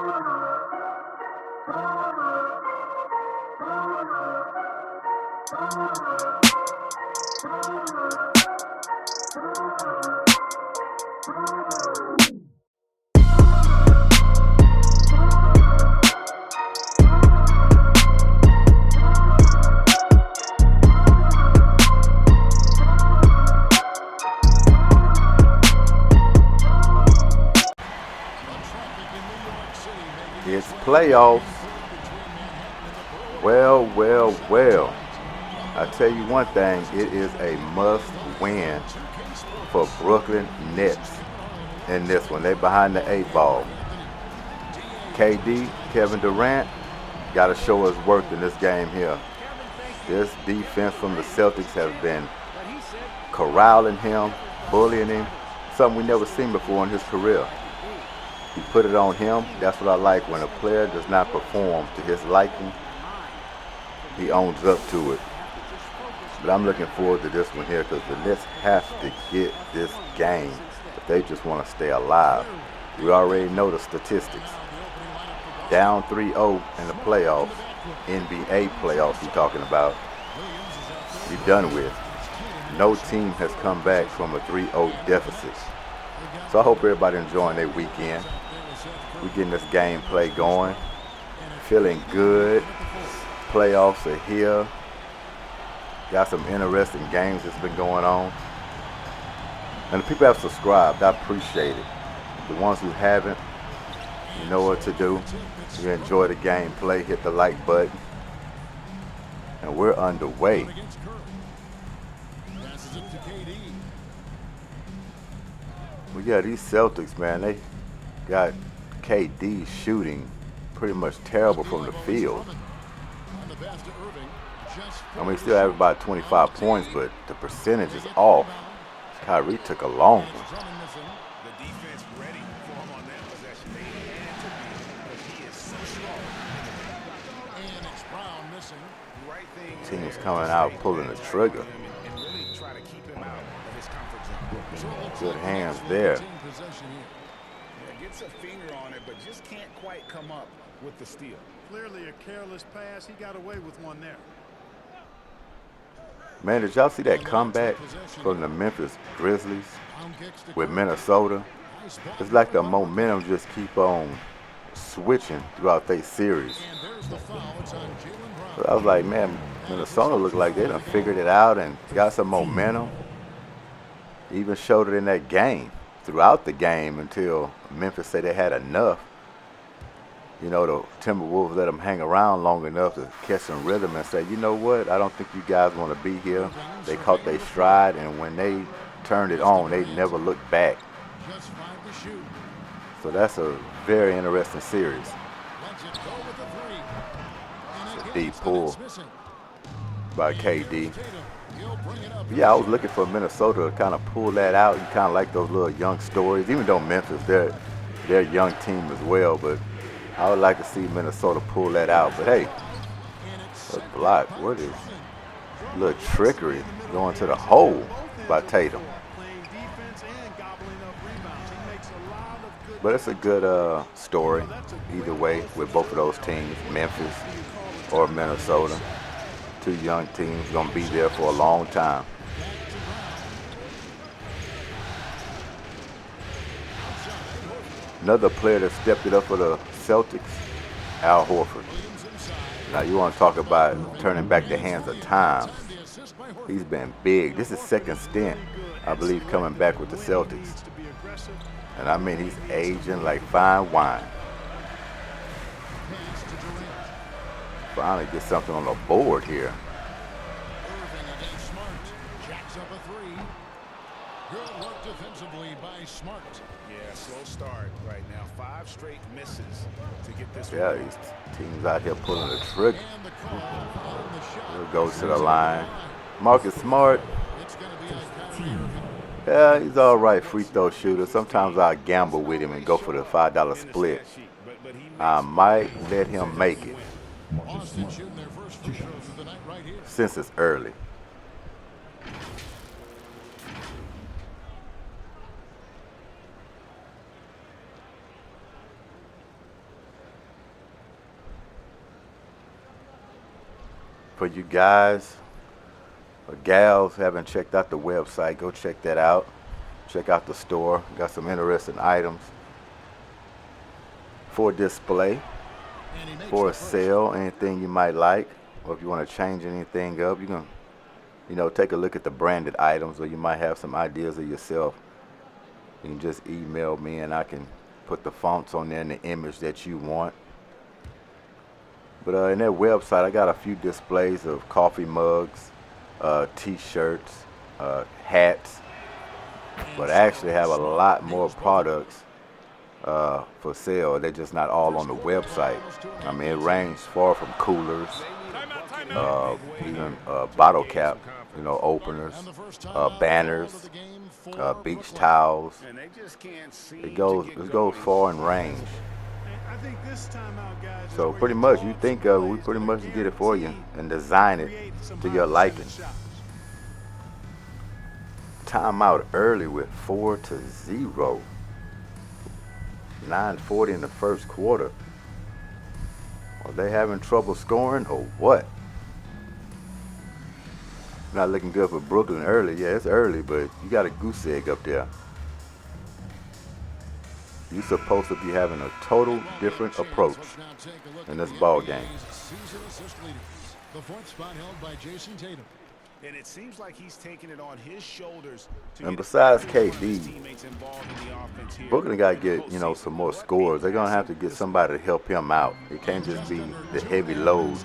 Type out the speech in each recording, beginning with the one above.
It's playoffs. Well. I tell you one thing, it is a must-win for Brooklyn Nets in this one. They behind the 8 ball. KD, Kevin Durant, got to show his worth in this game here. This defense from the Celtics has been corralling him, bullying him, something we never seen before in his career. He put it on him. That's what I like. When a player does not perform to his liking, he owns up to it. But I'm looking forward to this one here because the Nets have to get this game if they just want to stay alive. We already know the statistics. Down 3-0 in the playoffs, NBA playoffs you're talking about, you're done with. No team has come back from a 3-0 deficit. So I hope everybody enjoying their weekend. We're getting this gameplay going. Feeling good. Playoffs are here. Got some interesting games that's been going on. And the people have subscribed. I appreciate it. The ones who haven't, you know what to do. You enjoy the gameplay, hit the like button. And we're underway. Well, yeah, these Celtics, man, they got KD shooting pretty much terrible from the field. I mean, he still have about 25 points, but the percentage is off. Kyrie took a long one. Team's coming out pulling the trigger. Good hands there. Gets a finger on it, but just can't quite come up with the steal. Clearly a careless pass. He got away with one there. Man, did y'all see that comeback from the Memphis Grizzlies with Minnesota? It's like the momentum just keep on switching throughout their series. So I was like, man, Minnesota looked like they done figured it out and got some momentum. Even showed it in that game, throughout the game until Memphis said they had enough. You know, the Timberwolves let them hang around long enough to catch some rhythm and say, you know what, I don't think you guys want to be here. They caught their stride, and when they turned it on, they never looked back. So that's a very interesting series. It's a deep pull by KD. Yeah, I was looking for Minnesota to kind of pull that out. You kind of like those little young stories, even though Memphis, they're a young team as well, but I would like to see Minnesota pull that out. But hey, a block. What is a little trickery going to the hole by Tatum? But it's a good story either way with both of those teams, Memphis or Minnesota. Two young teams going to be there for a long time. Another player that stepped it up for the Celtics, Al Horford. Now you want to talk about turning back the hands of time. He's been big. This is second stint, I believe, coming back with the Celtics. And I mean, he's aging like fine wine. Finally get something on the board here. Good work defensively by Smart. Yeah, slow start right now. 5 straight misses to get this Yeah, one. these teams out here pulling the trigger. Here goes to the line. Marcus Smart. Yeah, he's all right free throw shooter. Sometimes I gamble with him and go for the $5 split. I might let him make it since it's early. For you guys or gals who haven't checked out the website, go check that out. Check out the store. Got some interesting items for display, for a sale, anything you might like. Or if you want to change anything up, you can, take a look at the branded items, or you might have some ideas of yourself. You can just email me and I can put the fonts on there and the image that you want. But in that website, I got a few displays of coffee mugs, t-shirts, hats, but I actually have a lot more products for sale. They're just not all on the website. I mean, it ranges far from coolers, even bottle cap, openers, banners, beach towels. It goes far in range. So pretty much, you think of it, we pretty much get it for you and design it to your liking. Timeout early with 4-0. 9:40 in the first quarter. Are they having trouble scoring or what? Not looking good for Brooklyn early. Yeah, it's early, but you got a goose egg up there. You're supposed to be having a total different approach in this ball game. The fourth spot held by Jason Tatum. And it seems like he's taking it on his shoulders. And besides KD, Brooklyn got to get, some more scores. They're going to have to get somebody to help him out. It can't just be the heavy load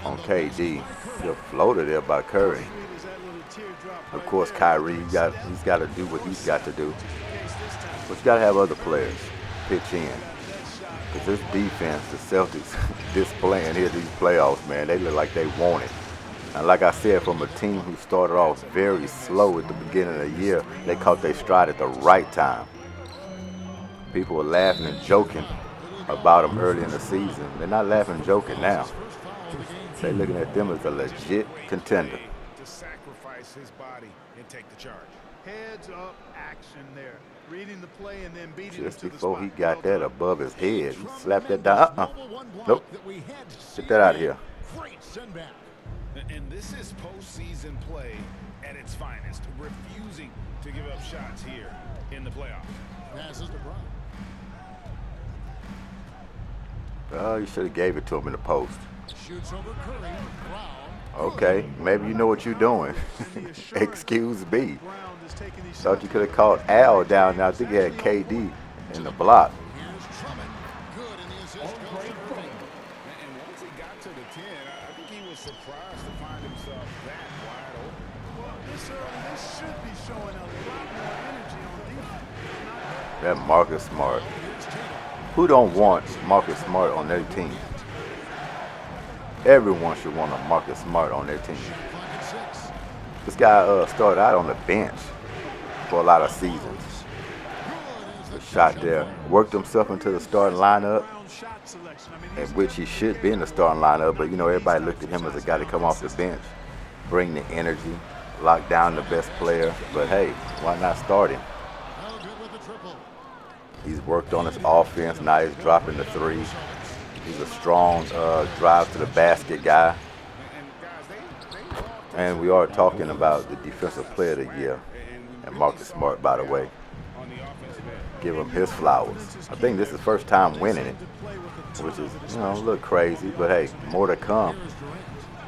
on KD. He's floated there by Curry. Of course, Kyrie, he's got to do what he's got to do. But you got to have other players pitch in. Because this defense, the Celtics displaying here these playoffs, man, they look like they want it. And like I said, from a team who started off very slow at the beginning of the year, they caught their stride at the right time. People were laughing and joking about them early in the season. They're not laughing and joking now. They're looking at them as a legit contender. To sacrifice his body and take the charge. Heads up action there. Reading the play and then beating Just it to before the he spot. got that above his head, he slapped that down. Nope. Get that out of here. Great send back. And this is postseason play at its finest, refusing to give up shots here in the playoffs. Passes to Brown. Oh, you should have gave it to him in the post. Shoots over Curry. Brown. Okay, maybe you know what you're doing. Excuse me. Thought you could have called Al down there. I think he had KD in the block. Here's Drummond. Good in the assist. And once he got to the 10, I think he was surprised to find himself that wide open. Well, this early, they should be showing a lot more energy on defense. That Marcus Smart. Who don't want Marcus Smart on their team? Everyone should want a Marcus Smart on their team. This guy started out on the bench for a lot of seasons. The shot there, worked himself into the starting lineup, in which he should be in the starting lineup, but everybody looked at him as a guy to come off the bench, bring the energy, lock down the best player. But hey, why not start him? He's worked on his offense. Now he's dropping the three. He's a strong drive to the basket guy. And we are talking about the defensive player of the year. And Marcus Smart, by the way. Give him his flowers. I think this is his first time winning it, which is, a little crazy. But hey, more to come.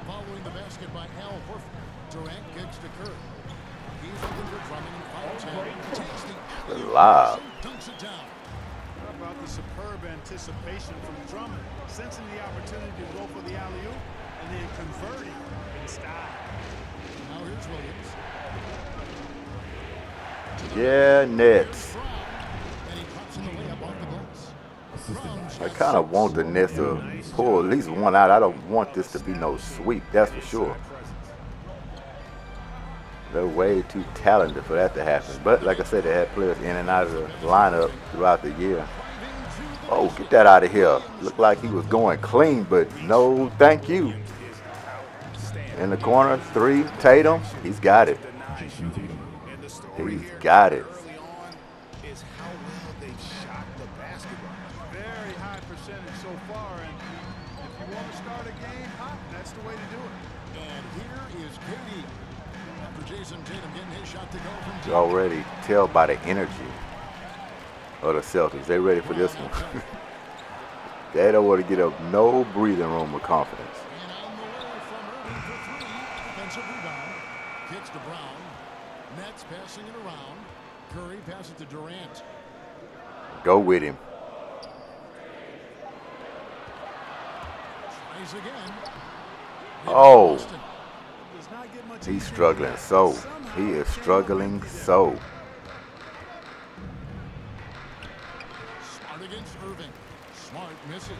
Following the basket by Al Horford. Durant kicks to Curry. He's looking for Drummond in foul 10. Takes the Live. dunks it down. How about the superb anticipation from Drummond, sensing the opportunity to go for the alley-oop and then converting in style. Now here's Williams. Yeah, Nets. And he drops in the layup off the glass. I kind of want the Nets to pull at least one out. I don't want this to be no sweep, that's for sure. They're way too talented for that to happen. But like I said, they had players in and out of the lineup throughout the year. Oh, get that out of here. Looked like he was going clean, but no thank you. In the corner, three, Tatum, he's got it. He's got it. Is how well they shot the basketball. Very high percentage so far, and If you want to start a game hot, that's the way to do it. And here is KD. After Jason Tatum getting his shot to go from You deep. already tell by the energy of the Celtics. They ready for this one. They don't want to get up no breathing room with confidence. And on the way from Irving for three. Defensive rebound. Kicks to Brown. Nets passing it around. Curry passes to Durant. Go with him. Tries again. Oh, Does not get much he's easier struggling than that. so. Somehow He is they came struggling up with it. so. Smart against Irving. Smart misses.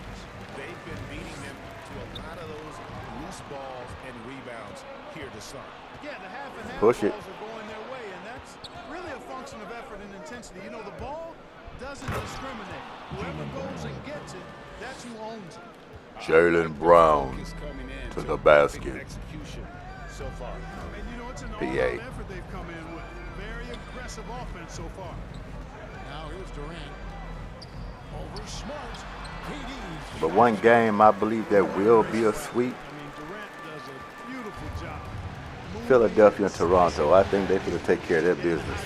They've been beating them to a lot of those loose balls and rebounds here to start. Yeah, the half and half Push it. balls are going their way, and that's really a function of effort and intensity. You know, the ball doesn't discriminate. Whoever goes and gets it, that's who owns it. Jaylen Brown Focus coming in to the big basket. execution so far. And you know, it's an PA. all-out effort they've come in with. Very aggressive offense so far. Now here's Durant. Over Smart. KD. But one game I believe that will be a sweep. I mean, Durant does a beautiful job. Moving Philadelphia and inside. Toronto. I think they're going to take care of their business.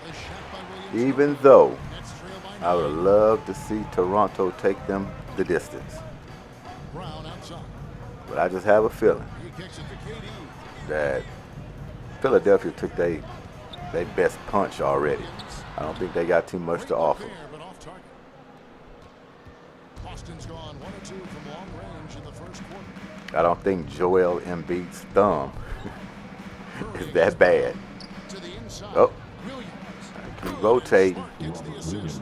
A shot by Williams. Even though Nets trail by I would 9. love to see Toronto take them the distance. Brown outside. But I just have a feeling He kicks it to KD. that Philadelphia took their best punch already. I don't think they got too much to offer. There, but off target. Boston's gone 1 or 2 from long range in the first quarter. I don't think Joel Embiid's thumb is that bad. To the inside. Oh. Williams. Keep rotating. Smart gets the assist.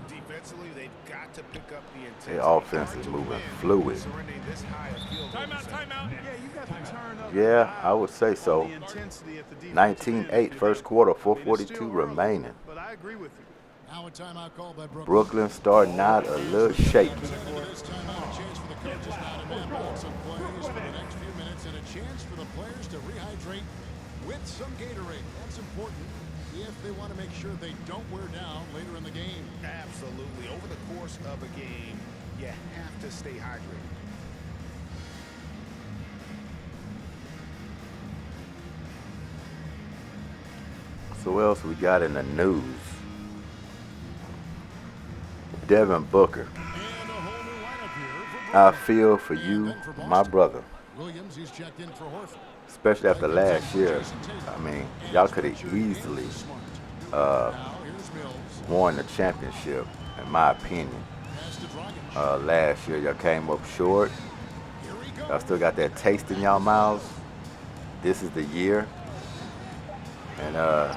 Defensively, they've got to pick up the intensity. Their offense is moving fluid. Surrendering this high a field goal Yeah, you got to turn up. Yeah, I would say so. the intensity at the defensive 19-8 end. first quarter, I mean, it's 4:42 still early, remaining. But I agree with you. Now a timeout called by Brooklyn. Brooklyn starting out a little shaky. Into this timeout, a chance for the coaches now to map out some plays for the next few minutes and a chance for the players to rehydrate with some Gatorade. That's important if they want to make sure they don't wear down later in the game. Absolutely. Over the course of a game, you have to stay hydrated. So what else we got in the news? Devin Booker. And a whole new lineup here for I Brooklyn. feel for you, my brother. Williams, he's checked in for Horford. Especially after last year. I mean, y'all could have easily Now here's Mills. won the championship, in my opinion. Pass to Dragic. Last year, y'all came up short. Here he goes. Y'all still got that taste in y'all mouths. This is the year. And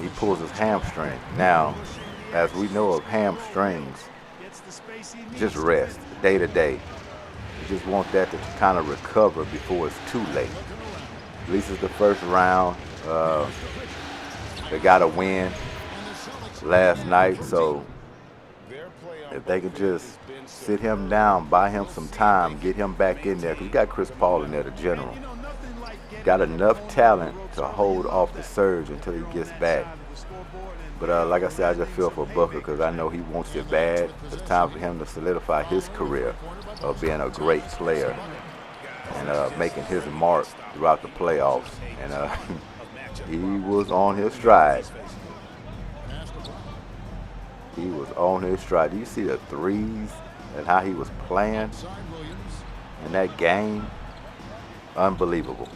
he pulls his hamstring. Now, as we know of hamstrings, Gets the space he needs. just rest day to day. You just want that to kind of recover before it's too late. At least it's the first round. They got a win last night, so Their play on if they could both just ends has been so sit him down, buy him some time, get him back in there, because you got Chris Paul in there, the general. You know, nothing like getting Got the enough ball talent on the to ropes hold early. off the surge until he gets back. Side of the scoreboard and But like I said, I just feel for Booker because I know he wants it bad. It's time for him to solidify his career of being a great player and making his mark throughout the playoffs. And he was on his stride. Pass to Brown. He was on his stride. Do you see the threes and how he was playing Side Williams. in that game? Unbelievable.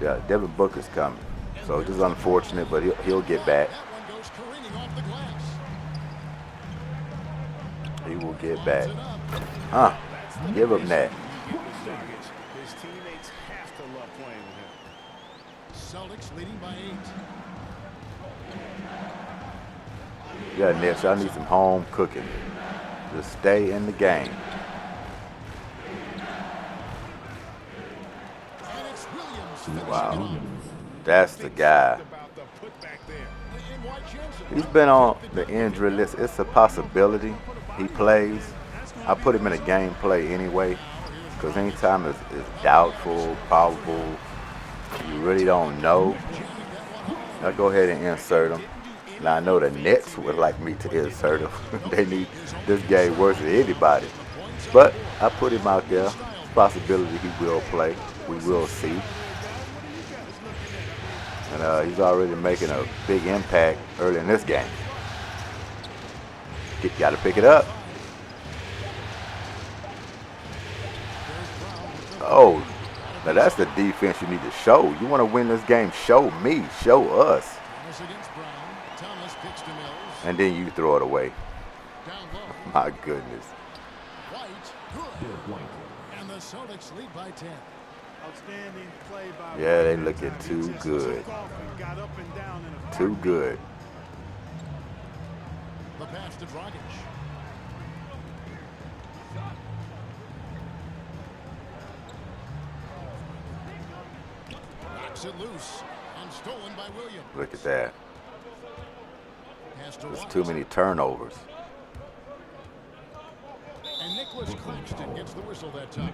Yeah, Devin Booker's coming. So it's just unfortunate, but he'll get back. That one goes careening off the glass. He will get back. It up. Huh? Give him that. His teammates have to love playing with him. Celtics leading by 8. Yeah, Nets, I need some home cooking to stay in the game. And it's Williams finishing Wow. it off. That's the guy. About the putback there. And White Jensen. He's been on the injury list. It's a possibility he plays. I put him in a gameplay anyway because anytime it's doubtful, probable, you really don't know, I go ahead and insert him. Now I know the Nets would like me to insert him. They need this game worse than anybody. But I put him out there. Possibility he will play. We will see. And he's already making a big impact early in this game. Got to pick it up. Oh, now that's the defense you need to show. You want to win this game, show me, show us. And then you throw it away. My goodness. And the Celtics lead by 10. Outstanding play by Yeah, they looking too good. Too good. The pass to Dragic. Knocks it loose and stolen by Williams. Look at that. Pass to There's Wallace. too many turnovers. And Nicholas Claxton gets the whistle that time.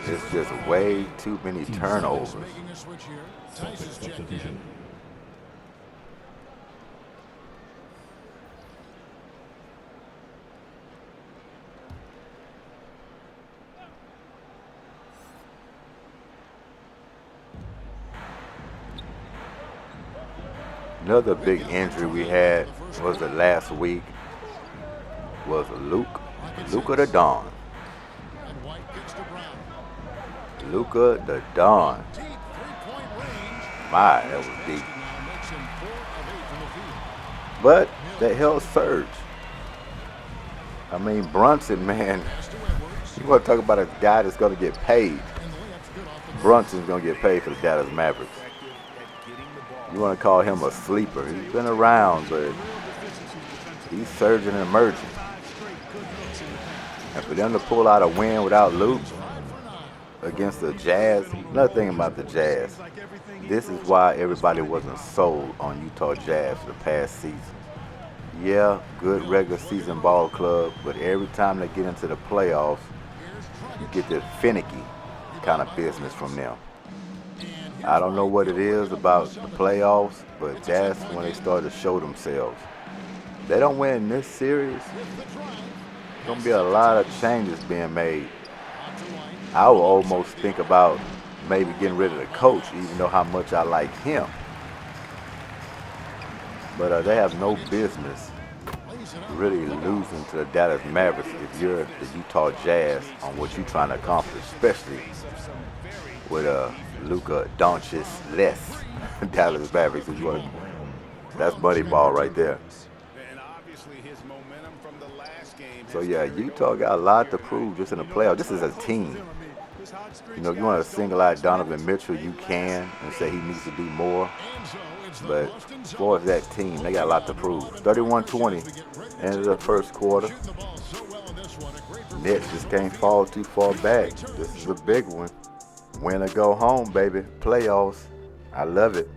It's just way too many turnovers. Making a switch here. Tice is checked in. Another big injury we had was the last week was Luka the Don. And White gets to Brown. Luka the Don. Deep three-point range. My, that was deep. Now makes him 4 of 8 from the field. But that hell surge. I mean, Brunson, man, Pass to Edwards. you want to talk about a guy that's going to get paid. And the layup's good off the Brunson's going to get paid for the Dallas Mavericks. You want to call him a sleeper. He's been around, but he's surging and emerging. And for them to pull out a win without Luke against the Jazz, another thing about the Jazz, this is why everybody wasn't sold on Utah Jazz for the past season. Yeah, good regular season ball club, but every time they get into the playoffs, you get this finicky kind of business from them. I don't know what it is about the playoffs, but that's when they start to show themselves. If they don't win this series, there's going to be a lot of changes being made. I will almost think about maybe getting rid of the coach, even though how much I like him. But they have no business really losing to the Dallas Mavericks if you're the Utah Jazz on what you're trying to accomplish, especially with Luka Doncic less Dallas Mavericks. That's buddy ball right there. So yeah, Utah got a lot to prove just in the playoffs. This is a team. You know, if you want to single out Donovan Mitchell, you can and say he needs to do more. But as far as that team, they got a lot to prove. 31-20 end of the first quarter. Nets just can't fall too far back. This is a big one. Win or go home, baby. Playoffs. I love it.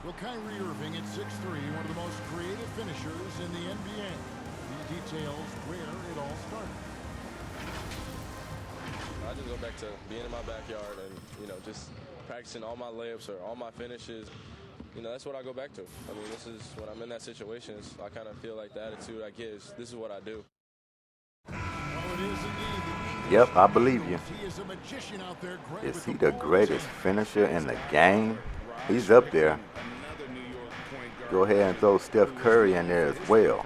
Well, Kyrie Irving at 6'3", one of the most creative finishers in the NBA. He details where it all started. I just go back to being in my backyard and, you know, just practicing all my layups or all my finishes. You know, that's what I go back to. I mean, this is when I'm in that situation, I kind of feel like the attitude I get is this is what I do. Yep, I believe you. He is a magician out there. Is he the greatest finisher in the game? He's up there. Go ahead and throw Steph Curry in there as well.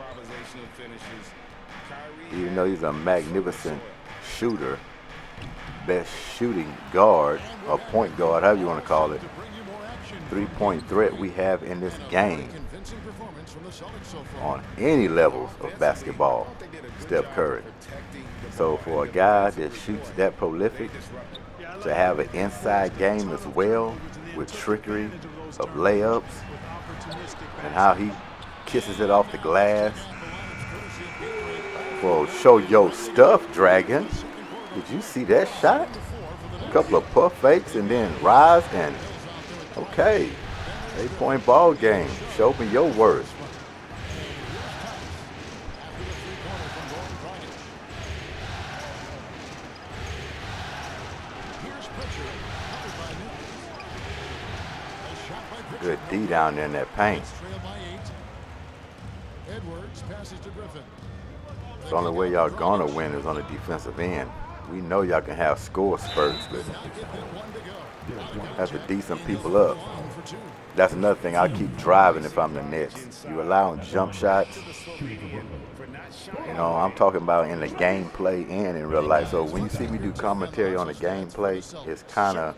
Even though he's a magnificent shooter, best shooting guard, or point guard, however you want to call it, three-point threat we have in this game on any levels of basketball, Steph Curry. So for a guy that shoots that prolific, to have an inside game as well, with trickery of layups, and how he kisses it off the glass. Well, show your stuff, Dragon. Did you see that shot? A couple of puff fakes and then rise and Okay, 8-point ball game. Show me your worst. Good D down there in that paint. The only way y'all gonna win is on the defensive end. We know y'all can have score spurts, but have to D some people up. That's another thing. I keep driving if I'm the Nets. You allowing jump shots. You know, I'm talking about in the gameplay and in real life. So when you see me do commentary on the gameplay, it's kind of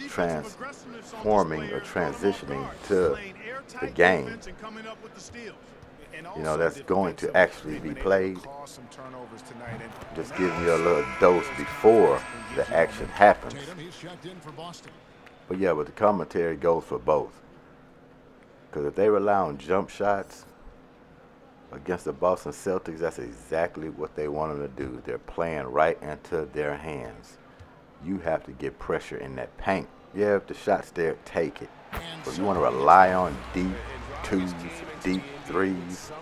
transforming or transitioning to the game. You know, that's going to actually be played. Just giving you a little dose before the action happens. But yeah, but the commentary goes for both. Because if they rely on jump shots against the Boston Celtics, that's exactly what they want them to do. They're playing right into their hands. You have to get pressure in that paint. Yeah, if the shot's there, take it. But you want to rely on deep twos, deep threes,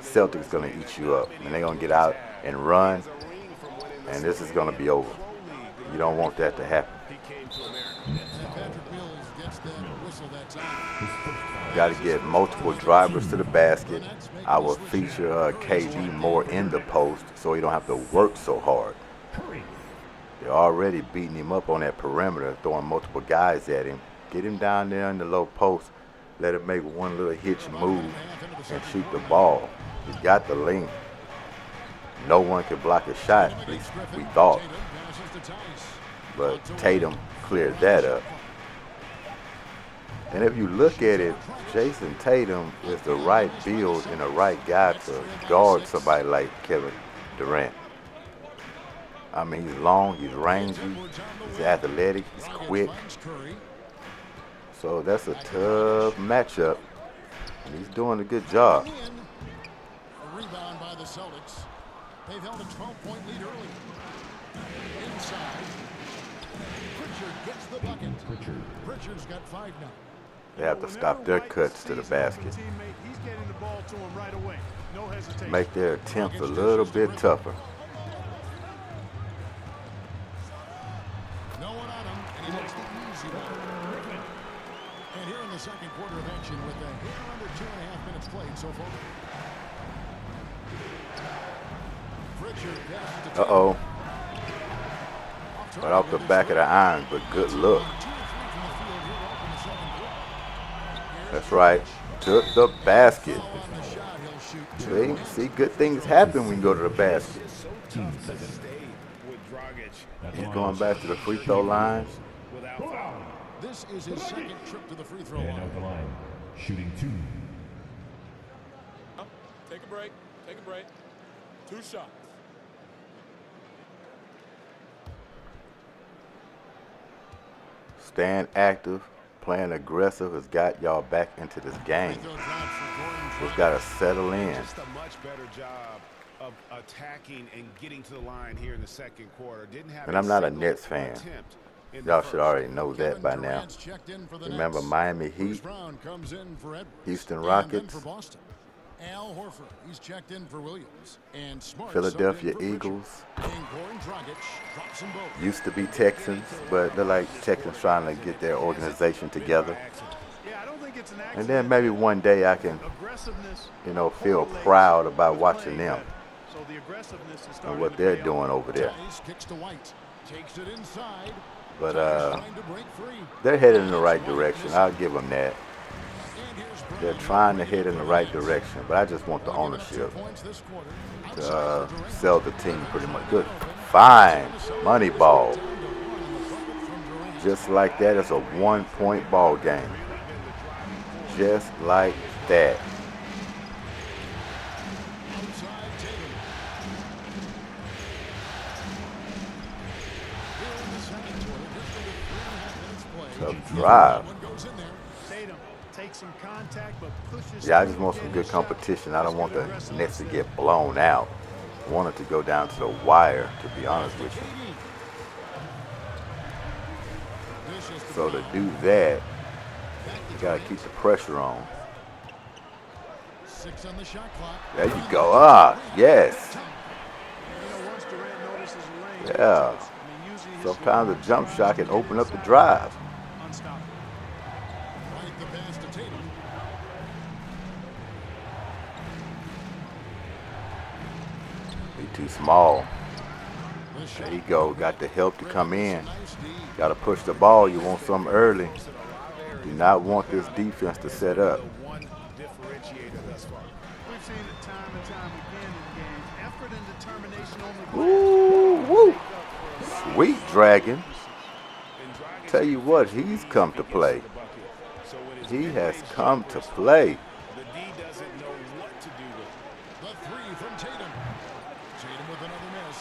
Celtics going to eat you up. And they're going to get out and run, and this is going to be over. You don't want that to happen. Got to get multiple drivers to the basket. I will feature KD more in the post so he don't have to work so hard. They're already beating him up on that perimeter, throwing multiple guys at him. Get him down there in the low post. Let him make one little hitch move and shoot the ball. He's got the length. No one can block a shot, at least we thought. But Tatum cleared that up. And if you look at it, Jason Tatum is the right build and the right guy to guard somebody like Kevin Durant. I mean, he's long, he's rangy, he's athletic, he's quick. So that's a tough matchup. And he's doing a good job. A rebound by the Celtics. They've held a 12-point lead early. Inside. Pritchard gets the bucket. Pritchard's got 5 now. They have to stop their cuts to the basket. Make their attempts a little bit tougher. No one on him, and he makes the easy one. And here in the second quarter of action with a hair under 2.5 minutes played so far. Uh-oh. Right off the back of the iron, but good look. That's right. Took the basket. See, good things happen when you go to the basket. He's going back to the free throw line. This is his second trip to the free throw line. Shooting 2. Take a break. Take a break. 2 shots. Staying active, playing aggressive has got y'all back into this game. Just got to settle in. Just a much better job of attacking and getting to the line here in the second quarter. And I'm not a Nets fan. Y'all should already know that by now. Remember Miami Heat, Houston Rockets, Al Horford, he's checked in for Williams, and Philadelphia Eagles. Used to be Texans, but they're like Texans trying to get their organization together. And then maybe one day I can, you know, feel proud about watching them and what they're doing over there. But they're headed in the right direction. I'll give them that. They're trying to head in the right direction, but I just want the ownership to sell the team pretty much. Good. Fine. Money ball. Just like that, it's a 1-point ball game. Just like that. Tough drive. Yeah, I just want some good competition. I don't want the Nets to get blown out. I want it to go down to the wire, to be honest with you. So to do that, Gotta keep the pressure on. 6 on the shot clock. There you go. Ah, yes. Once Durant notices a lane, Yeah. usually his Sometimes a jump shot can open up the drive. unstoppable. Right the pass to Tatum. He too small. The shot. There you go. Got the help to come in. Nice D. Got to push the ball. You want something early. Do not want this defense to set up. The one differentiator thus far. We've seen it time and time again in games. Effort and determination on the glass. Woo, woo. Sweet Dragon. Tell you what, he's come to play. He has come to play. The D doesn't know what to do with it. The 3 from Tatum. Tatum with another miss.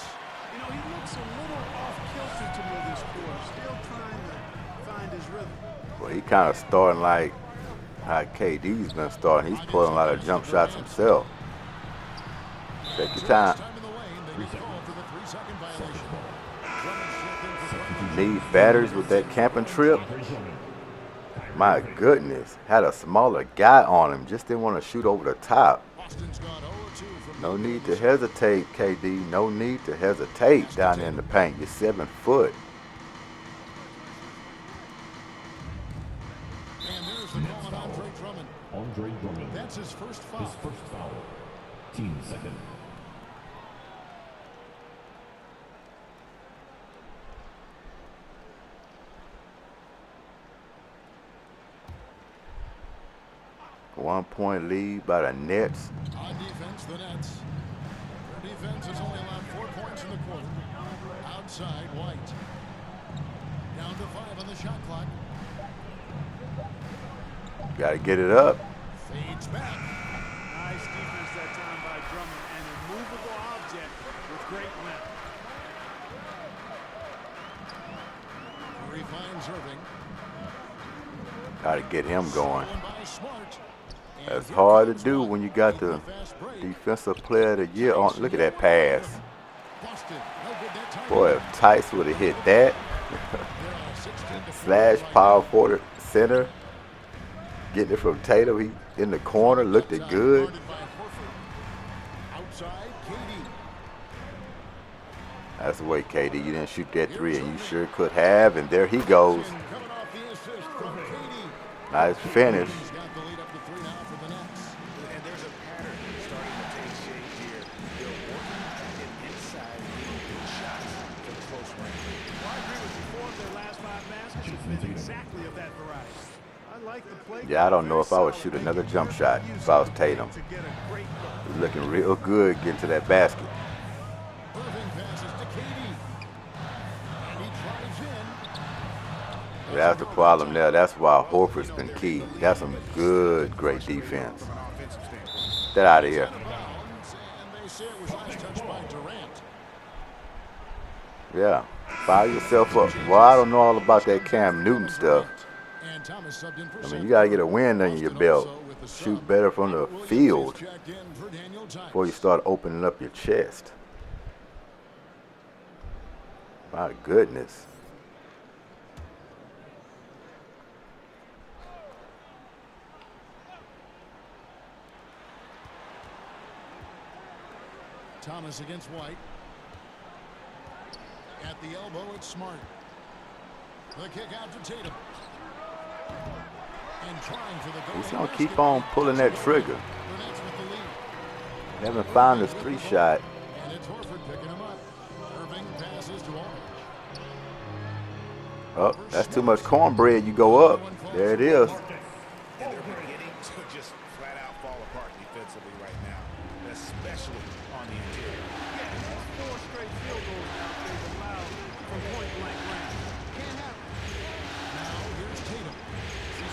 He looks a little off kilter to me this quarter. Still trying to find his rhythm. Well, he kind of starting like how KD's been starting. He's pulling a lot of jump shots himself. Take your time. Time in the lane. They get called for the 3-second violation. Drummond shifting for Drummond. Need batters with that camping trip. My goodness, had a smaller guy on him. Just didn't want to shoot over the top. Boston's gone 0-2 from No need to hesitate, KD. No need to hesitate down there in the paint. You're 7 foot. And there's the call on Andre Drummond. That's his first foul. Team second. One-point lead by the Nets. On defense, the Nets. Their defense has only allowed 4 points in the quarter. Outside, White. Down to 5 on the shot clock. Got to get it up. Fades back. Nice defense that time by Drummond. An immovable object with great length. Curry finds Irving. Got to get him going. Stolen by Smart. And That's here hard to comes do White when you got the with a fast break. defensive player of the year on. Look at that pass. Busted. No good that time. Boy, if Tice would have hit that, They're on a 16-4 slash right power now. forward center, getting it from Tatum. He in the corner, looked it good. Guarded by Horford. Outside, KD. That's the way, KD. You didn't shoot that 3, and you sure could have. And there he goes. Coming off the assist from KD. Nice finish. He's got the lead up to 3 now for the Nets. And there's a pattern starting to take shape here. They're working at an inside, hitting good shots from close range. Well, I agree with you. 4 of their last 5 baskets have been exactly of that variety. I like the play. Yeah, I don't know if I would shoot another jump shot if I was Tatum. To get a great look. He's looking real good getting to that basket. Irving passes to KD. And he drives in. That's the problem there. That's why Horford's been key. That's some good, great defense. From an offensive standpoint. Get out of here. Bounds, and they say it was last touched by Durant. Yeah. Fire yourself up. Well, I don't know all about that Cam Newton stuff. And Thomas subbed in for I mean, Seth you got to get a Curry. win under your Boston belt. also with the Shoot sub. better from the Williams field is checked in for Daniel Tice. before you start opening up your chest. My goodness. Thomas against White. At the elbow, it's Smart. The kick out to Tatum. And trying for the goal. He's going to keep on pulling that trigger. The Nets with the lead. Haven't found his 3 shot. And it's Horford picking him up. Irving passes to Aldridge. Oh, that's too much cornbread. You go up. There it is. And they're beginning to just flat out fall apart defensively right now, especially on the interior. Yeah, that's 4 straight field goals now they've allowed from point-blank range. Can't happen. Now here's Tatum.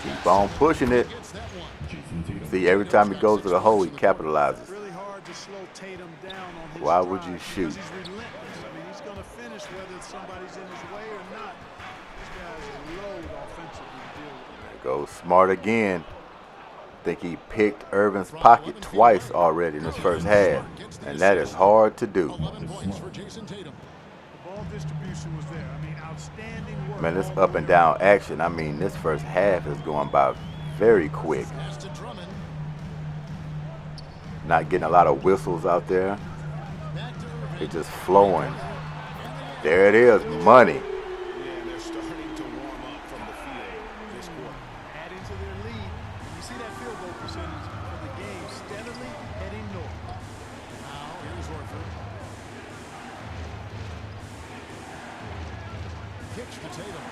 Keep on pushing it. Gets that one. See, every time he goes to the hole, he capitalizes. Really hard to slow Tatum down on his Why would you drive shoot? because he's relentless. I mean, he's going to finish whether somebody's in his way or not. This guy's a load offensively to deal with. There goes Smart again. Think he picked Irvin's pocket twice already in this first half. And that is hard to do. 11 points for Jason Tatum. The ball distribution was there. I mean, outstanding work. Man, this all up and around. down action. I mean, this first half is going by very quick. Pass to Drummond. Not getting a lot of whistles out there. Back to Irving. It's just flowing. There it is, money. Yeah, and they're starting to warm up from the field this quarter. Adding to their lead. You see that field goal percentage for the game steadily heading north. Now here's Horford. Kicks to Tatum.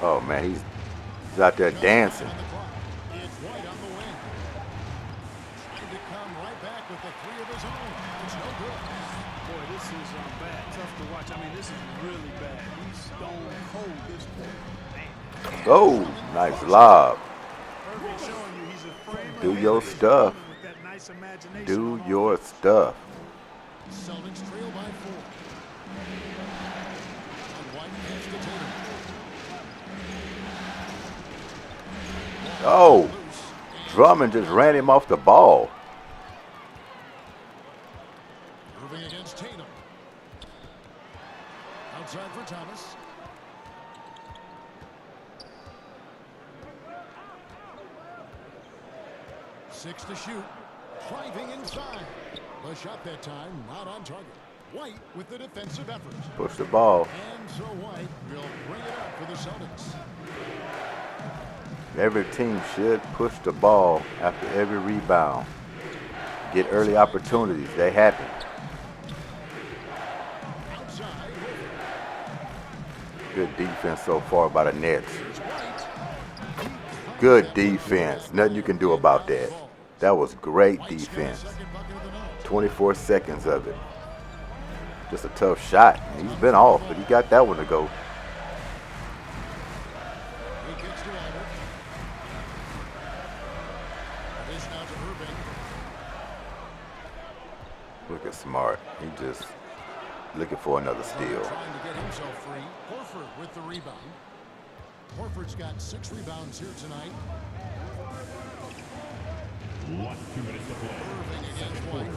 Oh man, he's out there dancing. On the clock. It's White on the wing. Trying to come right back with the three of his own. It's no good. Boy, this is bad. Tough to watch. I mean, this is really bad. He's stone cold this quarter. Man. Oh, nice lob. Irving showing you he's a frame Do of your reference stuff. with that nice imagination Do on your offense. stuff. Celtics trail by 4. And White kicks to Tatum. Oh, Drummond just ran him off the ball. Moving against Tatum. Outside for Thomas. Six to shoot. Driving inside. The shot that time not on target. White with the defensive effort. Push the ball. And so White will bring it up for the Celtics. Every team should push the ball after every rebound. Get early opportunities. They happen. Outside. Good defense so far by the Nets. Here's White. Good defense. Nothing you can do about that. That was great White's got a defense. second bucket of the night. 24 seconds of it. Just a tough shot. He's been off, but he got that one to go. He kicks to Albert. Dish now to Irving. Look at Smart. He just looking for another steal. Trying to get himself free. Horford with the rebound. Horford's got 6 rebounds here tonight. 2 minutes to play. Irving against White.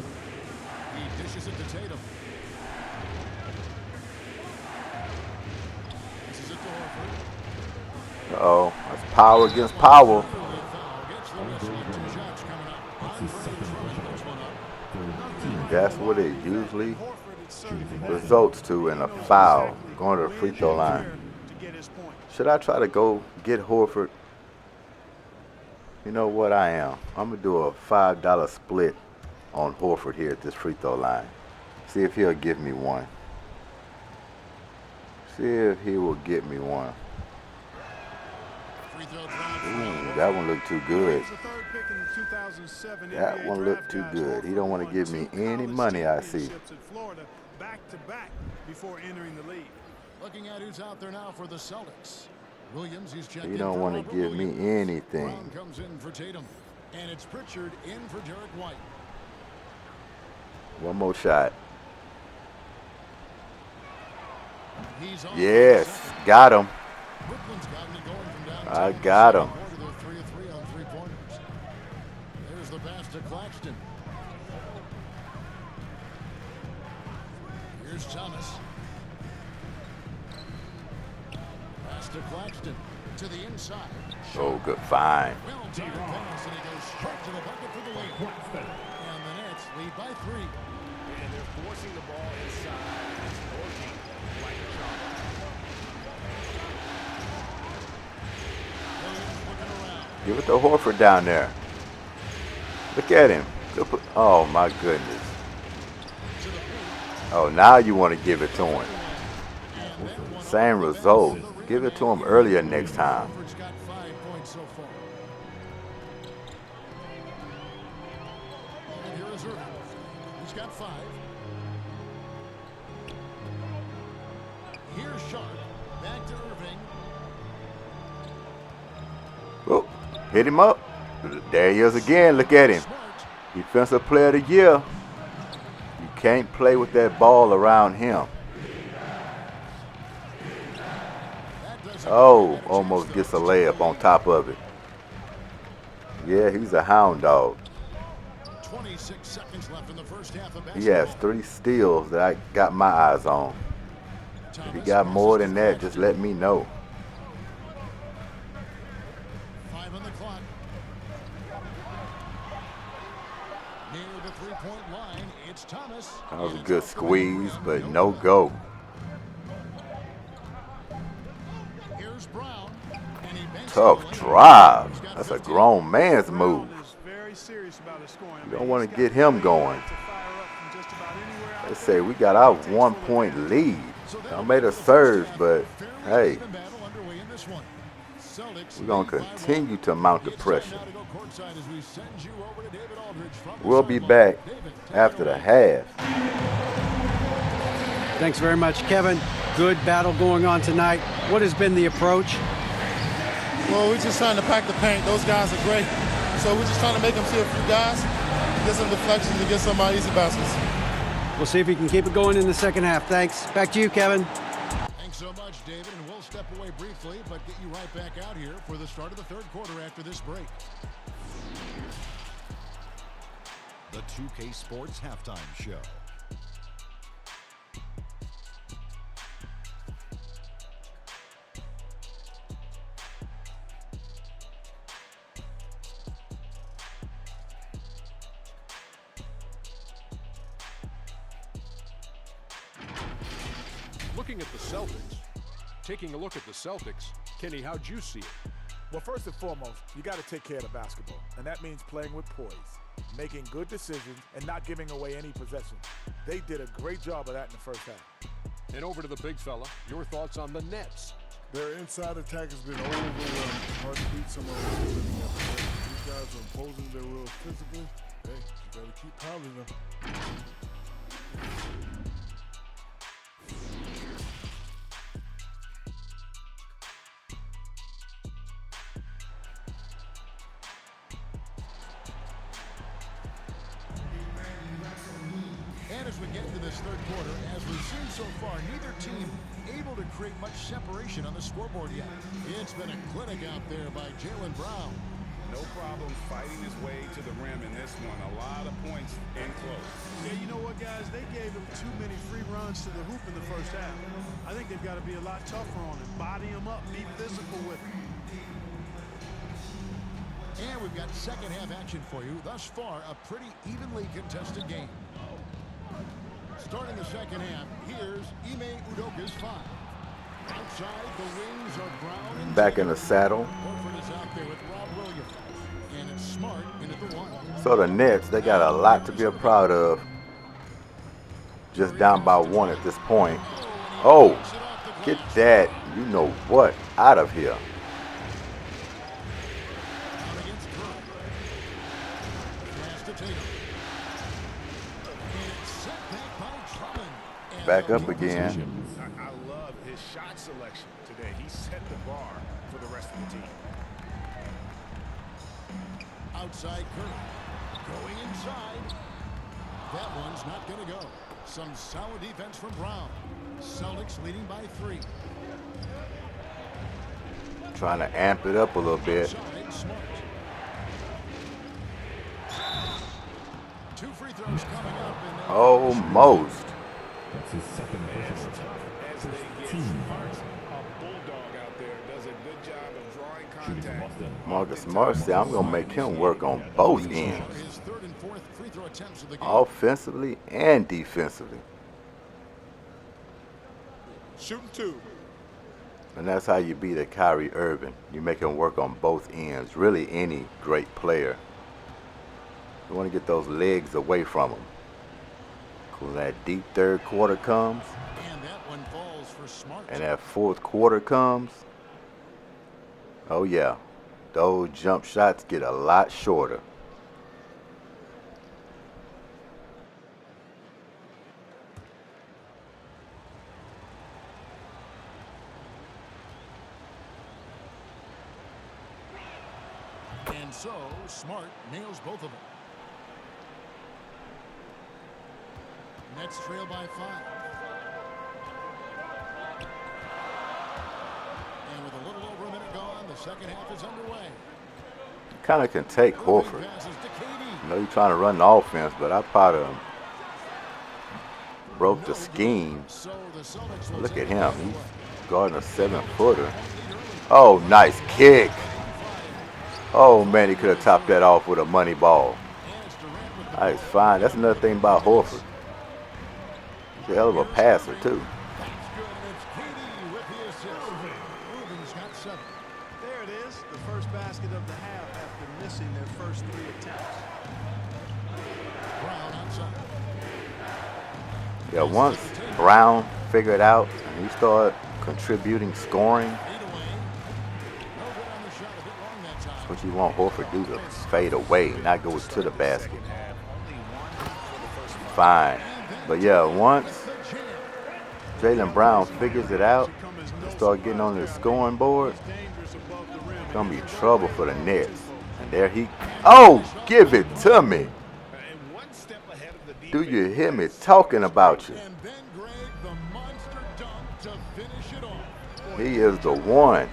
He dishes it to Tatum. This is it to Horford. Uh-oh. That's power against power. Early foul gets the whistle. 2 shots coming up. That's his second personal. This one up. 13. That's what it usually Horford is certainly results to in a foul. Going to the free throw line. to get his point. Should I try to go get Horford? You know what I am. I'm going to do a $5 split on Horford here at this free throw line. See if he'll give me one. See if he will get me one. Free throw drop. Ooh, that one looked too good. He's the third pick in the 2007 That NBA one draft, looked too guys. good. He don't want to Horford give won me 2 any college money, I see. championships at Florida back-to-back before entering the league. Looking at who's out there now for the Celtics. Williams, he's checked He in don't for want Robert to give me Williams. anything. Brown comes in for Tatum. And it's Pritchard in for Derek White. One more shot. He's on Yes, for the second. got him. Brooklyn's gotten it going from downtown. I got him. They're 3 of 3 on 3-pointers. There's the pass to Claxton. Here's Thomas. Pass to Claxton. To the inside. Oh, good find. Well timed pass, and he goes straight to the bucket for the lead. Claxton. And the Nets lead by 3. And they're forcing the ball inside. It's working like a charm. Williams looking around. Give it to Horford down there. Look at him. Oh, my goodness. To the paint. Oh, now you want to give it to him. And then one Same result. Give it to him earlier next time. Horford's got 5 points so far. And here is Irving. He's got 5. Here's Sharp. Back to Irving. Oh, hit him up. There he is again. Look at him. Smart. Defensive player of the year. You can't play with that ball around him. That doesn't Oh, get a almost chance gets to- a layup on top of it. Yeah, he's a hound dog. 26 seconds left in the first half of He has 3 steals that I got my eyes on. If he got more than that, just let me know. three-point line. It's Thomas. That was a good squeeze, but no go. Here's Brown. And he banks it Tough away. drive. He's got That's a 15. grown man's move. Brown is very serious about his scoring. You don't want to get him going. To fire up from just about anywhere out Let's there. say we got our 1-point lead. I made a surge, but hey, we're going to continue to mount the pressure. We'll be back after the half. Thanks very much, Kevin. Good battle going on tonight. What has been the approach? Well, we're just trying to pack the paint. Those guys are great. So we're just trying to make them see a few guys, get some deflections, and get some easy baskets. We'll see if he can keep it going in the second half. Thanks. Back to you, Kevin. Thanks so much, David. And we'll step away briefly, but get you right back out here for the start of the third quarter after this break. The 2K Sports Halftime Show. Looking at the Celtics, taking a look at the Celtics, Kenny, how'd you see it? Well, first and foremost, you got to take care of the basketball, and that means playing with poise, making good decisions, and not giving away any possession. They did a great job of that in the first half. And over to the big fella, your thoughts on the Nets? Their inside attack has been overwhelming. Hard to beat some of them. These guys are imposing. They're real physical. Hey, you got to keep pounding them. And as we get into this third quarter, as we've seen so far, neither team able to create much separation on the scoreboard yet. It's been a clinic out there by Jaylen Brown. No problem fighting his way to the rim in this one. A lot of points in close. Yeah, you know what, guys? They gave him too many free runs to the hoop in the first half. I think they've got to be a lot tougher on him. Body him up, be physical with him. And we've got second half action for you. Thus far, a pretty evenly contested game. Starting the second half, here's Ime Udoka's five. Outside, the wings are Brown and Back in the saddle. Horford is out there with Rob Williams. And it's Smart into the one. So the Nets, they got a lot to be proud of. Just down by one at this point. Oh, get that, you know what, out of here. Out against Curry. Pass to Tatum. And it's set back by Drummond. And Back they'll up keep again. possession. I love his shot selection today. He set the bar for the rest of the team. Outside Curry. Going inside. That one's not going to go. Some solid defense from Brown. Celtics leading by 3. Trying to amp it up a little bit. Outside, Smart. 2 free throws coming up. And then Almost. That's his second personal foul. As they get 15 smart, fouls. a bulldog out there does a good job of drawing Shooting from contact. Boston. Marcus Smart said, I'm going to make him work on both ends. his 3rd and 4th free throw attempts of the game. Offensively and defensively. Shooting 2. And that's how you beat a Kyrie Irving. You make him work on both ends. Really any great player. You want to get those legs away from him. When that deep third quarter comes And that one falls for Smart. and that fourth quarter comes, oh yeah, those jump shots get a lot shorter. And so, Smart nails both of them. Nets trail by 5. And with a little over a minute gone, the second half is underway. Kind of can take Horford. Passes to KD. I know you're trying to run the offense, but I probably broke the scheme. So the Celtics will Look take at him. it He's away. guarding a 7-footer. Oh, nice kick. Oh, man, he could have topped that off with a money ball. And it's Durant with That's fine. That's another thing about Horford. He's a hell of a passer, too. There it is, the first basket of the half after missing their first 3 attempts. Yeah, once Brown figured out and he started contributing, scoring, that's what you want Horford to do, to fade away, not go to the basket. Fine. But yeah, once Jaylen Brown figures it out and start getting on the scoring board, it's going to be trouble for the Nets. And there he, oh, give it to me. Do you hear me talking about you? He is the one.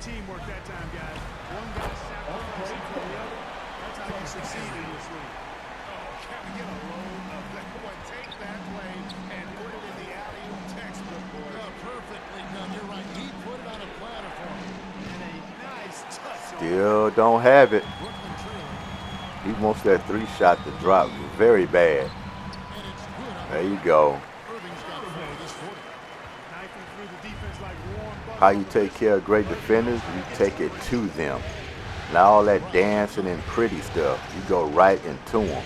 Still don't have it. He wants that 3-shot to drop very bad. There you go. How you take care of great defenders, you take it to them. Not all that dancing and pretty stuff. You go right into them.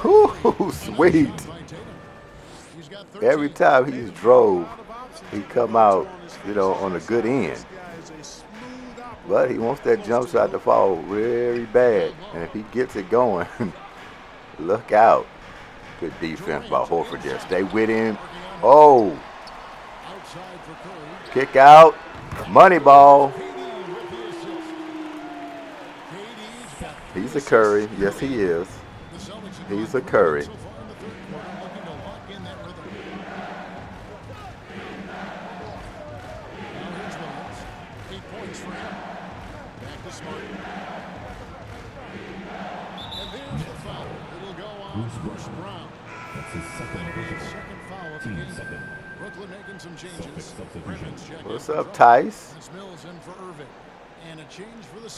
Ooh, sweet. Every time he's drove, he come out, you know, on a good end. But he wants that jump shot to fall very bad. And if he gets it going, look out. Good defense by Horford there. Stay with him. Oh. Kick out. Money ball. He's a Curry. Yes, he is. He's a Curry. That's his second foul of the game. Brooklyn making some changes. What's up, Tice?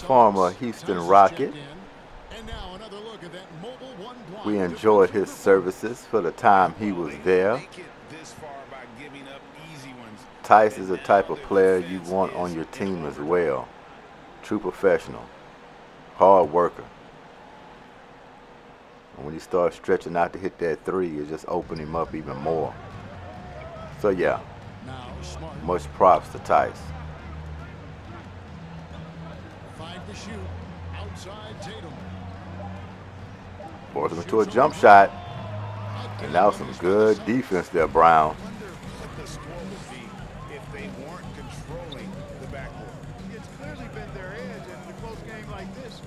Former Houston Rocket. We enjoyed his services for the time he was there. Tice is the type of player you want on your team as well. True professional. Hard worker. And when he starts stretching out to hit that 3, it just opened him up even more. So yeah, much props to Tice. 5 to shoot. Outside Tatum. Forced him into a jump shot. And that was some good defense there, Brown. If they weren't controlling the backcourt. It's clearly been their edge, and in a close game like this,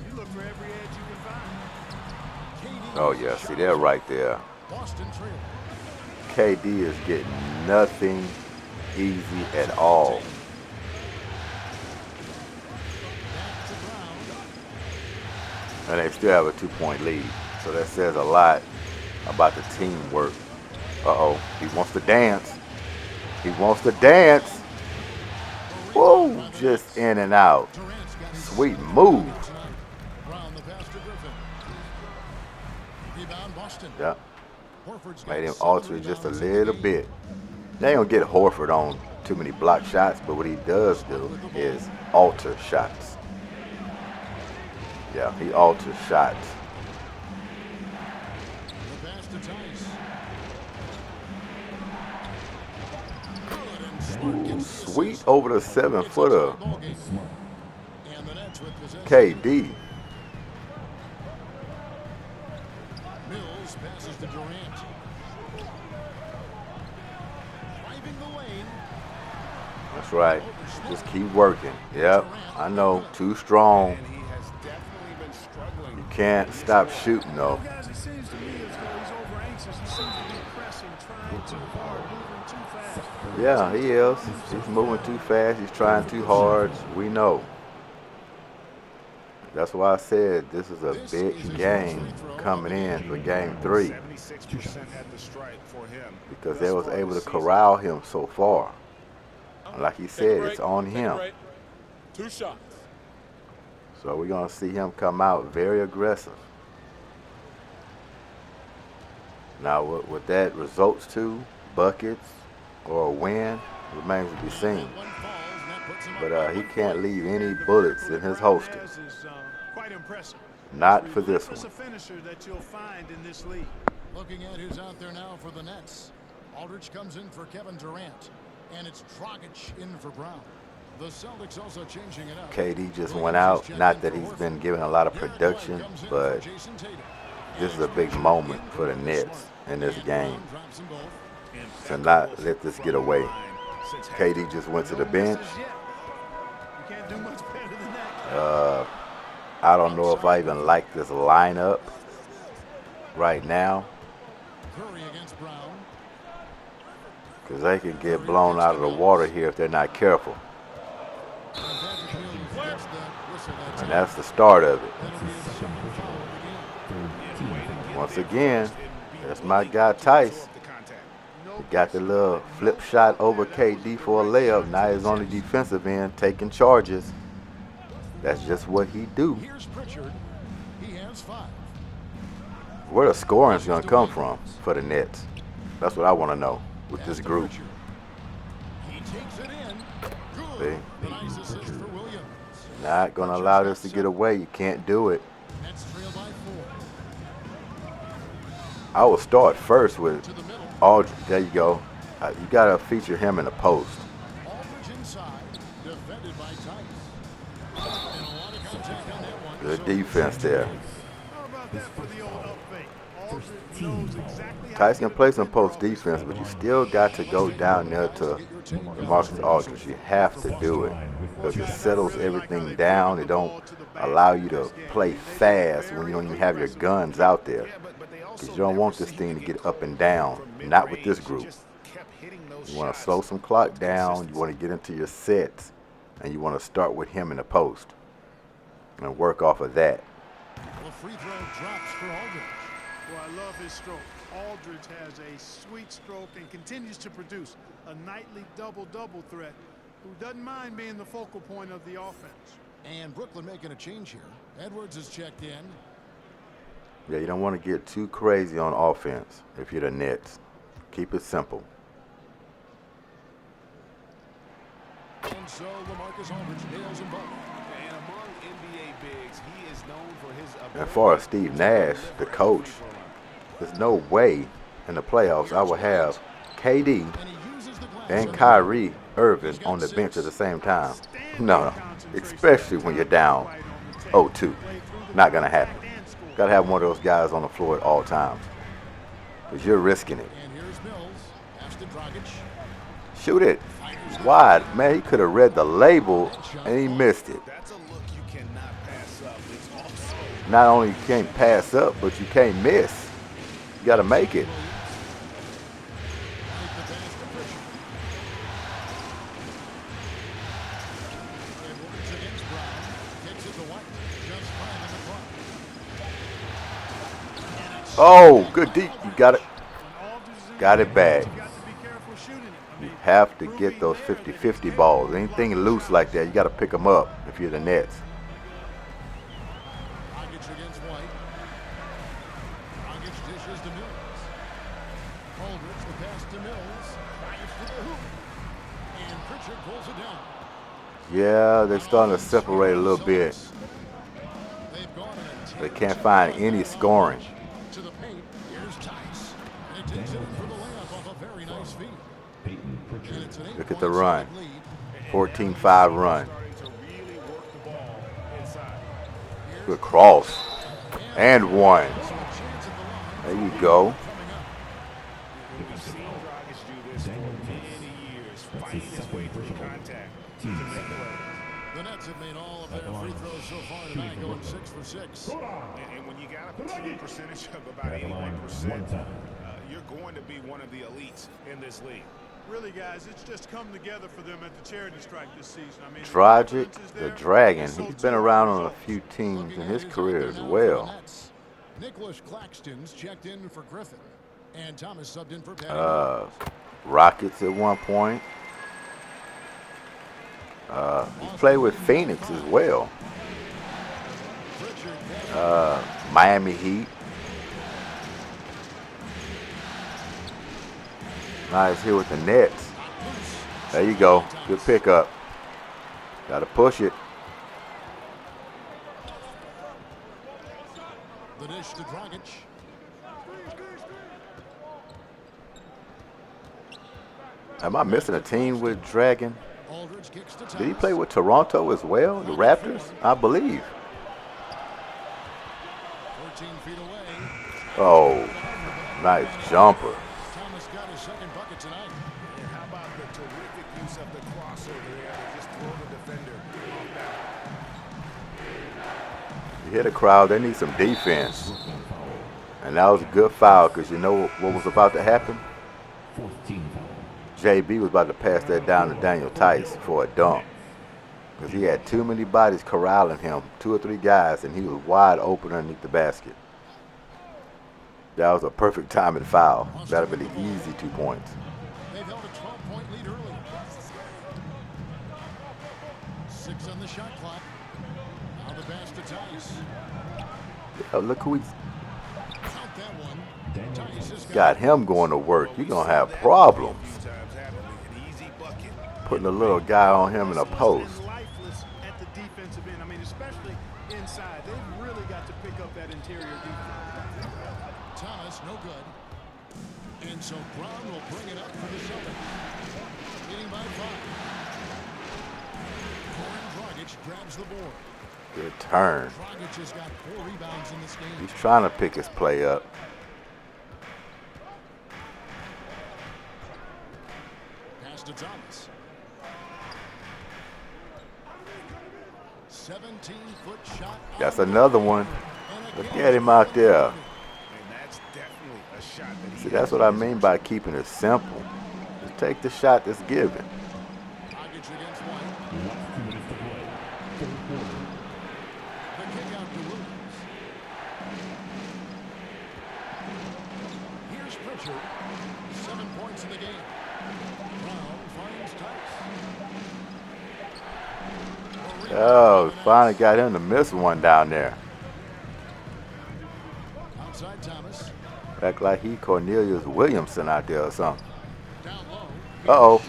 you look for every edge you can find. Oh yeah, see, they're right there. KD is getting nothing easy at all. And they still have a 2-point lead. So that says a lot about the teamwork. Uh-oh, he wants to dance. He wants to dance. Whoa, just in and out. Sweet move. Yeah. Made him alter it just a little bit. They ain't gonna get Horford on too many block shots, but what he does do is alter shots. Yeah, he alters shots. Ooh, sweet over the 7-footer. KD. Mills passes to Durant. Driving the lane. That's right. Just keep working. Yep, I know. Too strong. You can't stop shooting, though. Yeah, he is. He's moving too fast. He's trying too hard. We know. That's why I said this is a big game coming in for game 3. 76% at the stripe for him. Because they was able to corral him so far. And like he said, it's on him. 2 shots. So we're going to see him come out very aggressive. Now, what that results to, buckets or a win, remains to be seen. But he can't leave any bullets in his holster. Not for this one. A finisher that you'll find in this league. Looking at who's out there now for the Nets. Aldridge comes in for Kevin Durant. And it's Dragic in for Brown. The Celtics also changing it up. KD just went out. Not that he's been given a lot of production, but this is a big moment for the Nets in this game. To not let this get away. KD just went to the bench. I don't know if I even like this lineup right now, because they could get blown out of the water here if they're not careful. And that's the start of it. Once again, that's my guy Tice. He got the little flip shot over KD for a layup. Now he's on the defensive end taking charges. That's just what he do. Where the scoring's going to come from for the Nets? That's what I want to know with this group. See? Not going to allow this to get away. You can't do it. I will start first with Aldridge. There you go. You got to feature him in the post. Good defense there. Tice can play some post defense, but you still got to go down there to Marcus Aldridge. You have to do it because it settles everything down. It don't allow you to play fast when you don't even have your guns out there, because you don't want this thing to get up and down. Not with this group. You want to slow some clock down. You want to get into your sets, and you want to start with him in the post and work off of that. The free throw drops for Aldridge. Well, I love his stroke. Aldridge has a sweet stroke and continues to produce a nightly double-double threat who doesn't mind being the focal point of the offense. And Brooklyn making a change here. Edwards is checked in. Yeah, you don't want to get too crazy on offense if you're the Nets. Keep it simple. And so LaMarcus Aldridge nails them both. And among NBA bigs, he is known for his ability. As far as Steve Nash, the coach, there's no way in the playoffs I will have KD and Kyrie Irving on the bench at the same time. No, especially when you're down 0-2. Not going to happen. Got to have one of those guys on the floor at all times, because you're risking it. Shoot it. It's wide. Man, he could have read the label and he missed it. Not only you can't pass up, but you can't miss. You got to make it. Oh, good deep. You got it. Got it back. You have to get those 50-50 balls. Anything loose like that, you got to pick them up if you're the Nets. Yeah, they're starting to separate a little bit. They can't find any scoring. Look at the run. 14-5 run. Good cross. And one. There you go. The Nets have made all of their free throws so far tonight, going 6 for 6. And when you got a team percentage of about 81%, you're going to be one of the elites in this league. Really, guys, it's just come together for them at the charity strike this season. I mean, Dragic, the Dragon. He's been around on a few teams in his career as well. Nicholas Claxton's checked in for Griffin, and Thomas subbed in for Patty. Rockets at one point. He played with Phoenix as well. Miami Heat. Nice here with the Nets. There you go. Good pickup. Got to push it. The dish to Dragic. Am I missing a team with Dragon? Did he play with Toronto as well? The Raptors? I believe. 14 feet away. Oh, nice jumper. Thomas got his second bucket tonight. And how about the terrific use of the crossover there to just throw the defender off balance. You hear the crowd, they need some defense. And that was a good foul because you know what was about to happen? JB was about to pass that down to Daniel Tice for a dunk. Because he had too many bodies corralling him, 2 or 3 guys, and he was wide open underneath the basket. That was a perfect timing foul. That would have been an easy 2 points. They've held a 12-point lead early. 6 on the shot clock. Now the pass to Tice. Yeah, look who he's Count that one. Tice has got him going to work. You're going to have problems. Putting a little guy on him in a post. Lifeless at the defensive end. I mean, especially inside. They've really got to pick up that interior defense. Thomas, no good. And so Brown will bring it up for the Celtics. Leading by 5. Goran Dragic grabs the board. Good turn. Dragic has got 4 rebounds in this game. He's trying to pick his play up. Pass to Thomas. 17-foot shot. That's another one. Look at him out there. See, that's what I mean by keeping it simple. Just take the shot that's given. Here's Pritchard. 7 points in the game. Brown finds Tice. Oh, finally got him to miss one down there. Outside Thomas. Act like he Cornelius Williamson out there or something. Uh-oh.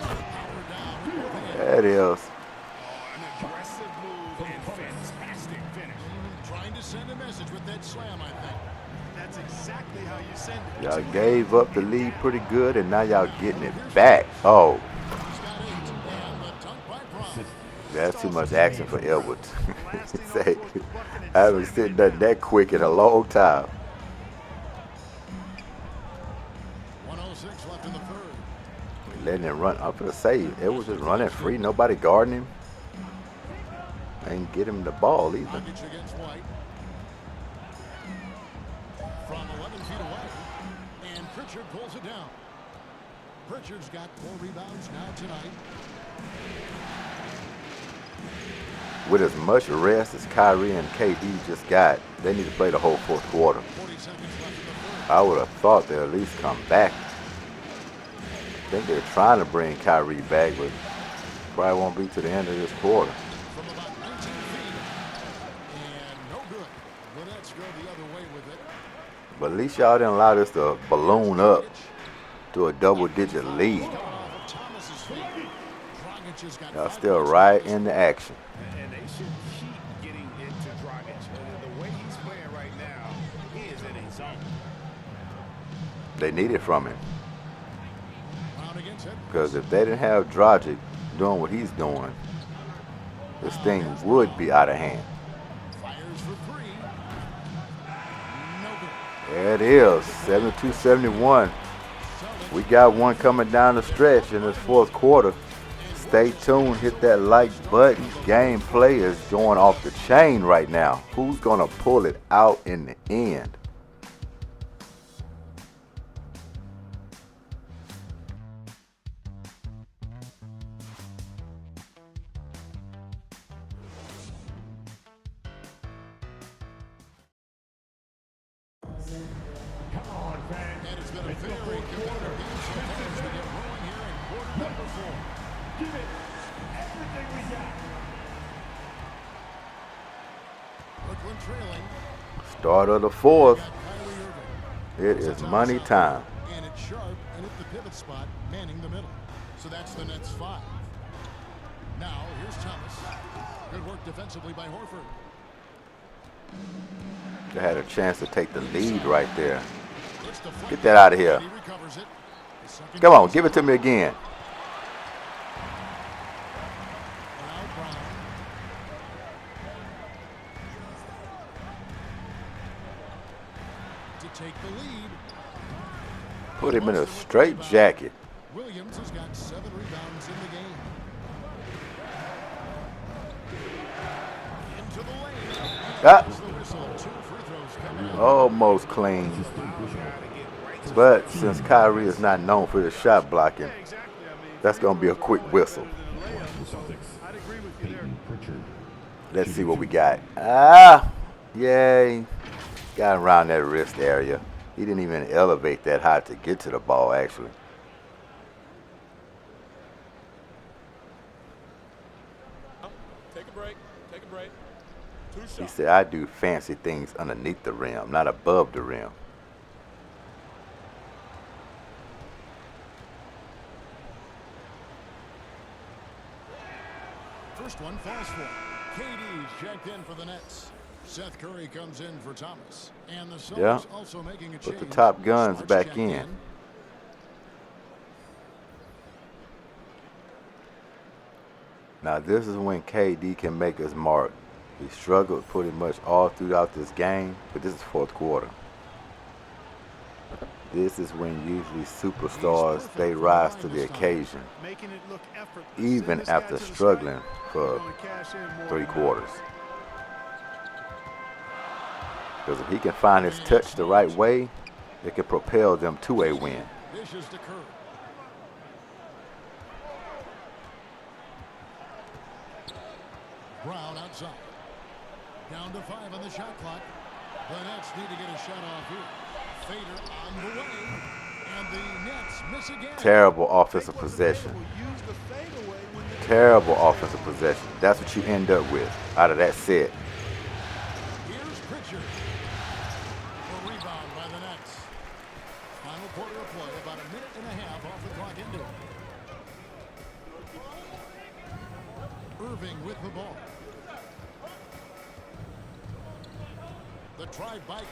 There it is. Trying to send a message with that slam, I think. That's exactly how you send it. Y'all gave up the lead pretty good, and now y'all getting it back. Oh. That's too much action for Edwards. Say, I haven't seen nothing that quick in a long time. 106 left in the third. Letting him run up for the save. Edwards just running free. Nobody guarding him. Ain't get him the ball either. Against White. From 11 feet away. And Pritchard pulls it down. Pritchard's got 4 rebounds now tonight. With as much rest as Kyrie and KD just got, they need to play the whole 4th quarter. 40 seconds left in the third. I would have thought they'd at least come back. I think they're trying to bring Kyrie back, but probably won't be to the end of this quarter. From about 19 feet. And no good. The Nets go the other way with it. But at least y'all didn't allow this to balloon up to a double-digit lead. Y'all still right in the action. And they should keep getting into Dragic. The way he's playing right now, he is in his zone. They need it from him. Because if they didn't have Dragic doing what he's doing, this thing would be out of hand. Fires for 3. No good. There it is, 72-71. We got one coming down the stretch in this 4th quarter. Stay tuned, hit that like button. Gameplay is going off the chain right now. Who's going to pull it out in the end? Come on, fans. And it's been a very competitive game so far as we get rolling here in quarter number 4. Give it everything we got. Brooklyn trailing. Start of the 4th. It is money time. And it's sharp and at the pivot spot, manning the middle. So that's the Nets 5. Now, here's Thomas. Good work defensively by Horford. They had a chance to take the lead right there. Get that out of here. Come on, give it to me again. To take the lead. Put him in a straight jacket. Williams has got 7 rebounds in the game. Into the lane. Almost clean. But since Kyrie is not known for his shot blocking, that's going to be a quick whistle. Let's see what we got. Yay. Got around that wrist area. He didn't even elevate that high to get to the ball, actually. Take a break. Take a break. He said, I do fancy things underneath the rim, not above the rim. First one falls for. KD's checked in for the Nets. Seth Curry comes in for Thomas. And the Celtics also making a change. Put the top guns back in. Now this is when KD can make his mark. He struggled pretty much all throughout this game, but this is 4th quarter. This is when usually superstars, they rise to the occasion, even after struggling for 3 quarters. Because if he can find his touch the right way, it can propel them to a win. Brown outside. Down to 5 on the shot clock. The Nets need to get a shot off here. Fader on the way. And the Nets miss again. Terrible offensive possession. Terrible offensive possession. That's what you end up with out of that set. Here's Pritchard. A rebound by the Nets. Final quarter of play, about a minute and a half off the clock into it. Irving with the ball.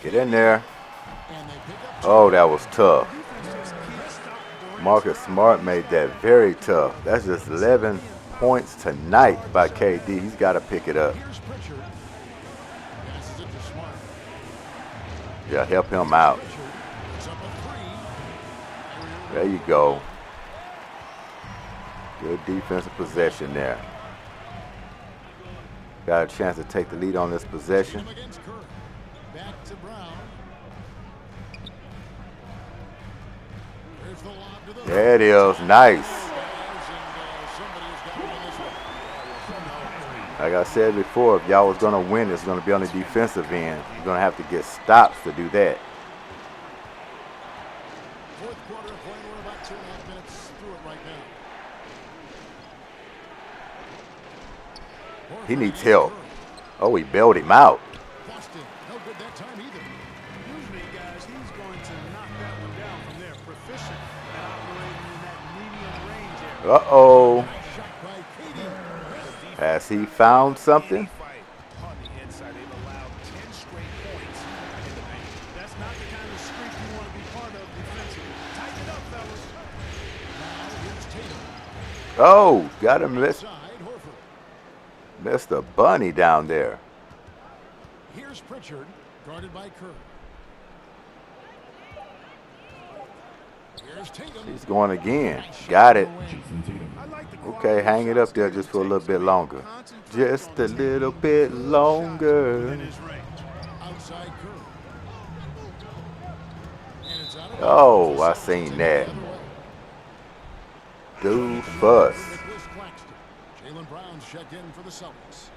Get in there. Oh, that was tough. Marcus Smart made that very tough. That's just 11 points tonight by KD. He's got to pick it up. Yeah, help him out. There you go. Good defensive possession there. Got a chance to take the lead on this possession. Back to Brown. There it is. Nice. Like I said before, if y'all was going to win, it's going to be on the defensive end. You're going to have to get stops to do that. Fourth quarter of play. We're about 2.5 minutes through it right now. He needs help. Oh, he bailed him out. No good that time either. Usually, guys, he's going to knock that one down from there. Proficient at operating in that medium range area. Uh-oh. Has he found something? That's not the kind of streak you want to be part of defensively. Tighten it up, fellas. Oh, got him. Missed a bunny down there. Here's Pritchard, guarded by Kerr. Here's Tatum. He's going again. Got it. Okay, hang it up there just for a little bit longer. Just a little bit longer. Oh, I seen that. Dude, bust. Jaylen Brown's checked in for the Celtics.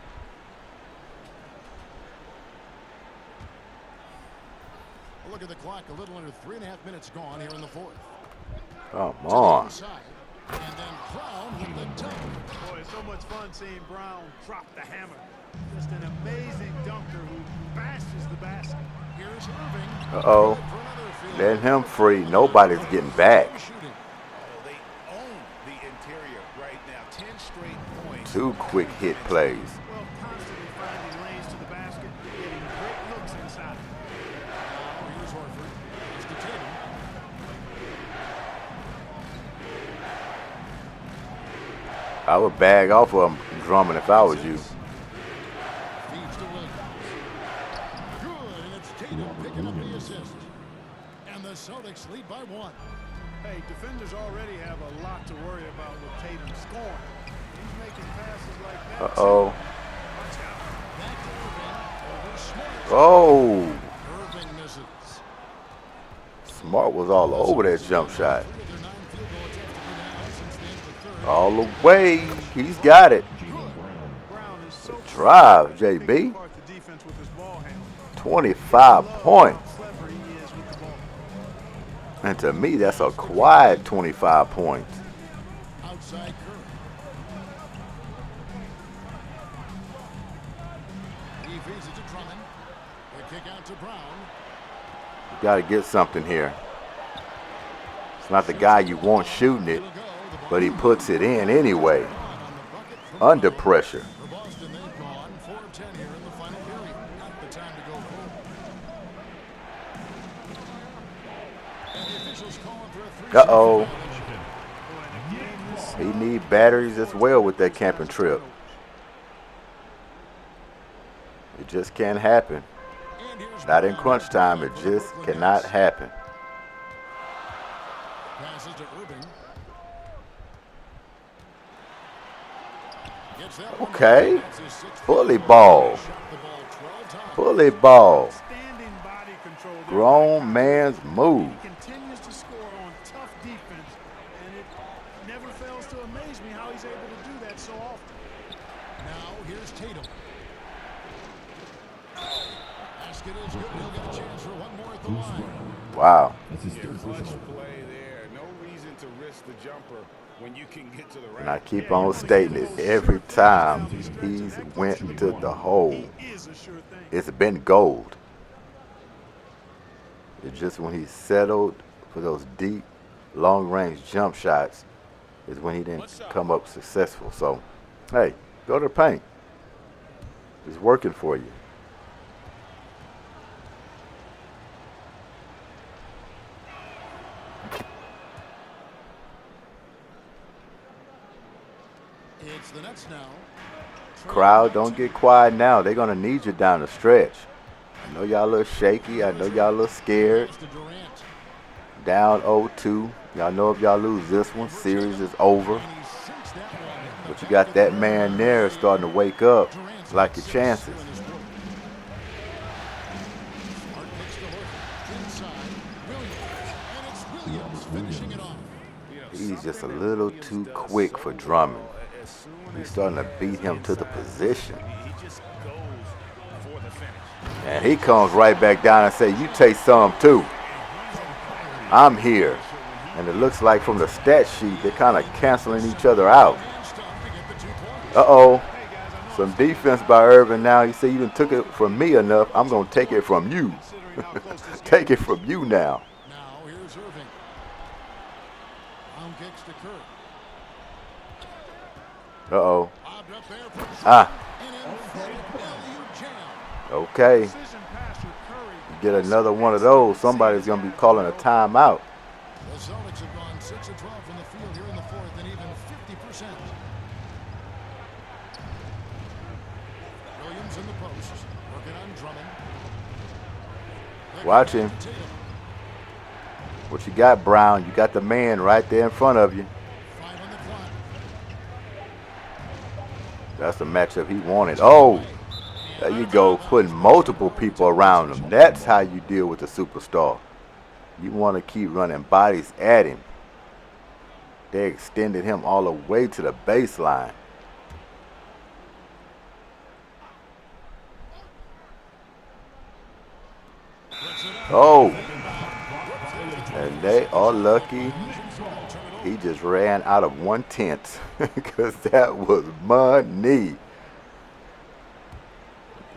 look at the clock. A little under 3.5 minutes gone here in the fourth. Come on. And then Brown with the dunk. Boy, it's so much fun seeing Brown drop the hammer. Just an amazing dunker who bashes the basket. Here's Irving. Uh-oh. Let him free. Nobody's getting back. They own the interior right now. 10 straight points. 2 quick hit plays. Well, constantly finding lanes to the basket, getting great looks inside. Here's Horford. Here's to Tatum. I would bag off of him, Drummond, if I was you. Feeds to Williams. Good, and it's Tatum picking up the assist. And the Celtics lead by 1. Hey, defenders already have a lot to worry about with Tatum scoring. He's making passes like that. Uh-oh. Watch out. Back to Irving. Over Smart. Oh. Irving misses. Smart was all over that jump shot. All the way. He's got it. Drive, JB. 25 points. And to me, that's a quiet 25 points. Outside Curry. He feeds it to Drummond. The kick out to Brown. You got to get something here. It's not the guy you want shooting it, but he puts it in anyway. Under pressure. For Boston, they've gone 4 of 10 here in the final period. Not the time to go full. And the officials calling for a 3-second Uh-oh. violation. He need batteries as well with that camping trip. It just can't happen. Not in crunch time. It just cannot happen. Passes to Irving. Gets that one. Okay. That's his 6th Bully foul. ball. Shot the ball 12 times. Bully ball. Standing body control. Grown man's move. He continues to score on tough defense, and it never fails to amaze me how he's able to do that so often. Now here's Tatum. Basket is good. He'll get a chance for one more at the line. Wow. That's his third Clutch personal. play there. No reason to risk the jumper when you can get to the rack. And I keep on stating it every time he's went to the hole. He is a sure thing. It's been gold. It's just when he settled for those deep, long-range jump shots is when he didn't come up successful. So, hey, go to the paint. It's working for you. It's the Nets now. Crowd, don't get quiet now. They're going to need you down the stretch. I know y'all a little shaky. I know y'all a little scared. Pass to Durant. Down 0-2. Y'all know if y'all lose this one, series is over. And he sinks that one. But you got that man there starting to wake up. Like your chances. Smart pitch to Horford. Inside. Williams. And it's Williams finishing it off. He's just a little too quick for Drummond. He's starting to beat him to the position. He just goes for the finish. And he comes right back down and say, you take some too. I'm here. And it looks like from the stat sheet, they're kind of canceling each other out. Uh-oh. Some defense by Irving now. He said, you done took it from me enough. I'm going to take it from you. Take it from you now. Now here's Irving. Brown kicks to Curry. Uh-oh. Bobbed up there for Ah. an emphatic alley-oop jam. Okay. Precision pass from Curry. You get another one of those, somebody's going to be calling a timeout. The Celtics have gone 6 of 12 from the field here in the fourth and even 50%. Williams in the post, working on Drummond. Watch him. What you got, Brown? You got the man right there in front of you. 5 on the clock. That's the matchup he wanted. Oh, there you go, putting multiple people around him. That's how you deal with a superstar. You want to keep running bodies at him. They extended him all the way to the baseline. Puts Oh, and they are lucky. He just ran out of 1/10 because that was money.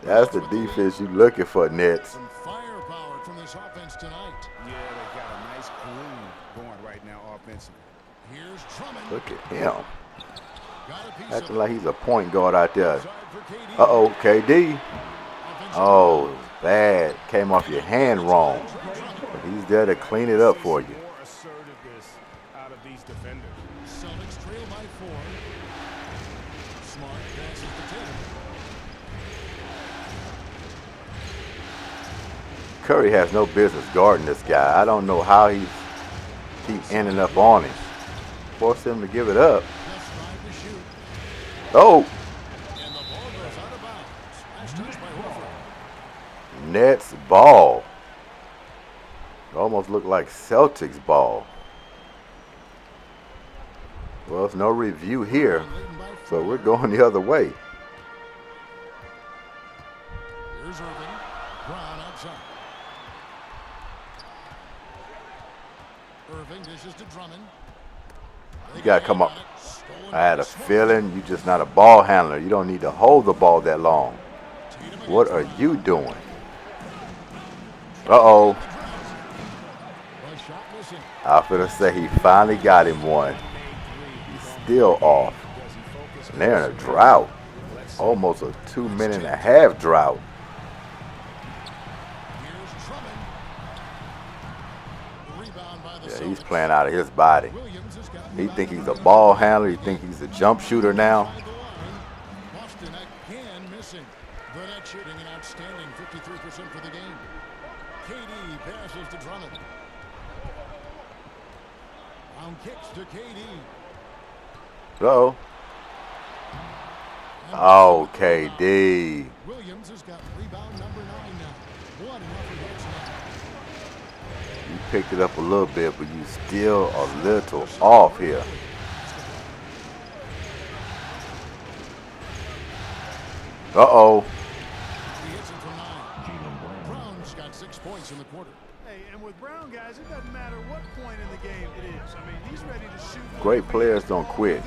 That's the defense you looking for, Nets. Some firepower from this offense tonight. Yeah, they got a nice groove going right now offensively. Here's Drummond. Look at him. Acting like he's a point guard out there. Uh-oh, KD. Oh, bad. Came off your hand wrong. But he's there to clean it up for you. More assertiveness out of these defenders. Celtics trail by 4. Smart passes to Tatum. Curry has no business guarding this guy. I don't know how he keeps ending up on him. Force him to give it up. Oh! And the ball goes out of bounds. Last touch by Horford. Nets ball. Almost looked like Celtics ball. Well, there's no review here, so we're going the other way. Here's Irving. Brown outside. Irving dishes to Drummond. You got to come up. I had a feeling you're just not a ball handler. You don't need to hold the ball that long. What are you doing? Uh-oh. I was going to say he finally got him one. He's still off. And they're in a drought. Almost a 2.5-minute drought. Yeah, he's playing out of his body. He think he's a ball handler. He think he's a jump shooter now. Boston again missing. Durant shooting an outstanding 53% for the game. KD passes to Drummond. Brown kicks to KD. Uh-oh. Oh, KD. Williams has got rebound number 9 now. 1 hits now. You picked it up a little bit, but you still a little off here. Uh-oh. He hits it from 9. Brown's got 6 points in the quarter. Hey, and with Brown, guys, it doesn't matter what point in the game it is. I mean, he's ready to shoot. Great players don't quit.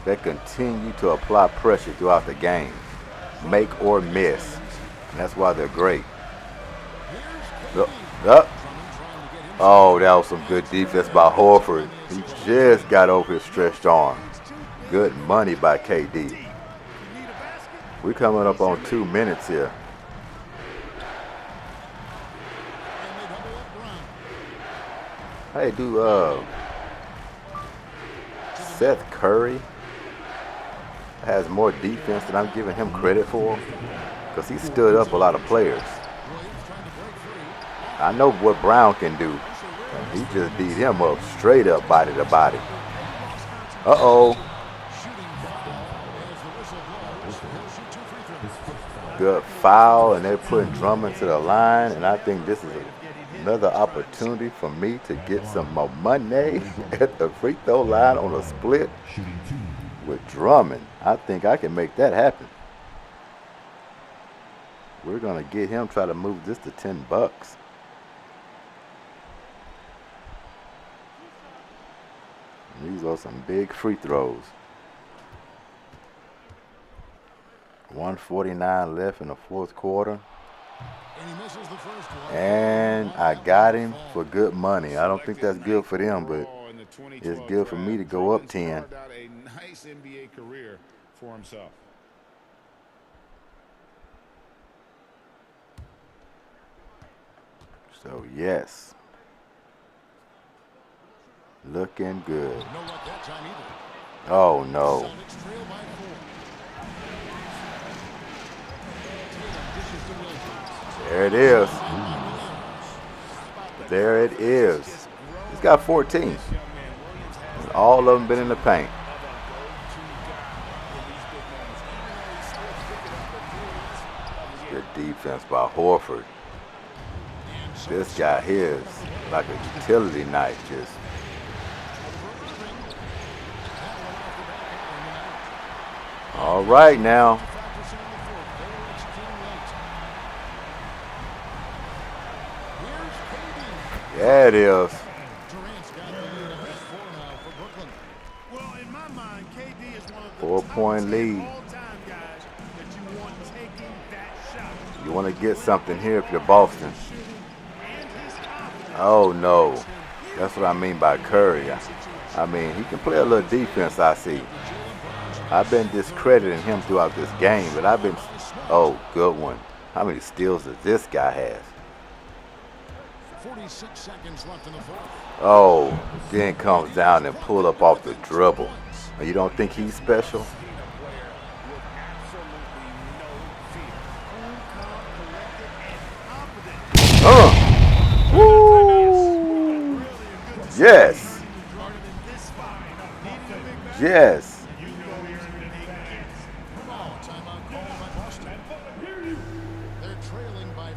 They continue to apply pressure throughout the game, make or miss. And that's why they're great. Oh, that was some good defense by Horford. He just got over his stretched arm. Good money by KD. We're coming up on 2 minutes here. Hey, Seth Curry has more defense than I'm giving him credit for? Because he stood up a lot of players. I know what Brown can do. He just beat him up straight up body to body. Uh-oh. Good foul, and they're putting Drummond to the line, and I think this is another opportunity for me to get some more money at the free throw line on a split with Drummond. I think I can make that happen. We're going to get him, try to move this to $10. These are some big free throws. 1:49 left in the fourth quarter. And I got him for good money. I don't think that's good for them, but it's good for me to go up 10. A nice NBA career for himself. So, yes. Looking good. Oh, no. There it is. There it is. He's got 14. And all of them been in the paint. Good defense by Horford. This guy here is like a utility knife, just. All right now. Yeah, it is. Durant's got the lead on 4 now for Brooklyn. Well, in my mind, KD is one of the 4-point lead. all-time guys that you want taking that shot. You want to get something here if you're Boston. Oh, no. That's what I mean by Curry. I mean, he can play a little defense, I see. I've been discrediting him throughout this game, but I've been... Oh, good one. How many steals does this guy have? 46 seconds left in the fourth. Oh, then comes down and pull up off the dribble. You don't think he's special? Woo! Yes. Yes. They're trailing by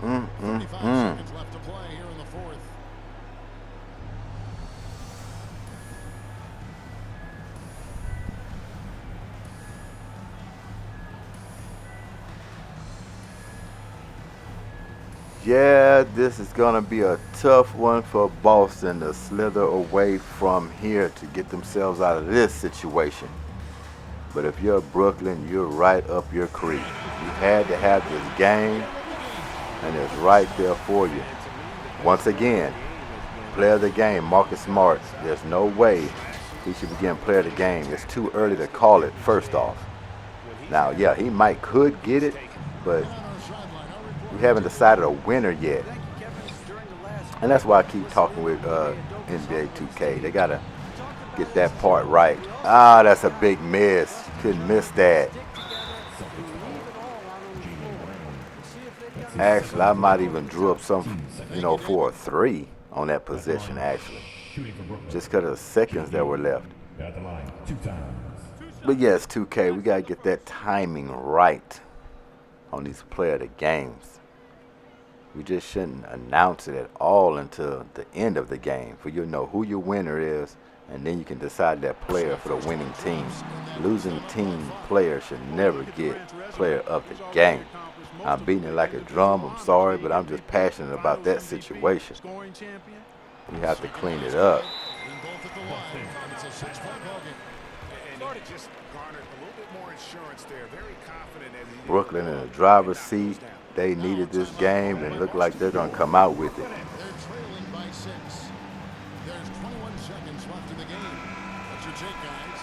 4. 45 seconds left to play here in the fourth. Yeah, this is going to be a tough one for Boston to slither away from here to get themselves out of this situation. But if you're Brooklyn, you're right up your creek. You had to have this game, and it's right there for you. Once again, player of the game, Marcus Smart. There's no way he should be getting player of the game. It's too early to call it, first off. Now, yeah, he could get it, but we haven't decided a winner yet. And that's why I keep talking with NBA2K. They got to get that part right. Ah, that's a big miss. Couldn't miss that. Actually, I might even drew up some, for a 3 on that position, actually. Just because of the seconds that were left. But yes, 2K, we got to get that timing right on these player of the games. We just shouldn't announce it at all until the end of the game, for you'll know who your winner is, and then you can decide that player for the winning team. Losing team player should never get player of the game. I'm beating it like a drum, I'm sorry, but I'm just passionate about that situation. We have to clean it up. Brooklyn in the driver's seat. They needed this game and look like they're going to come out with it. They're trailing by 6. There's 21 seconds left in the game. What's your take, guys?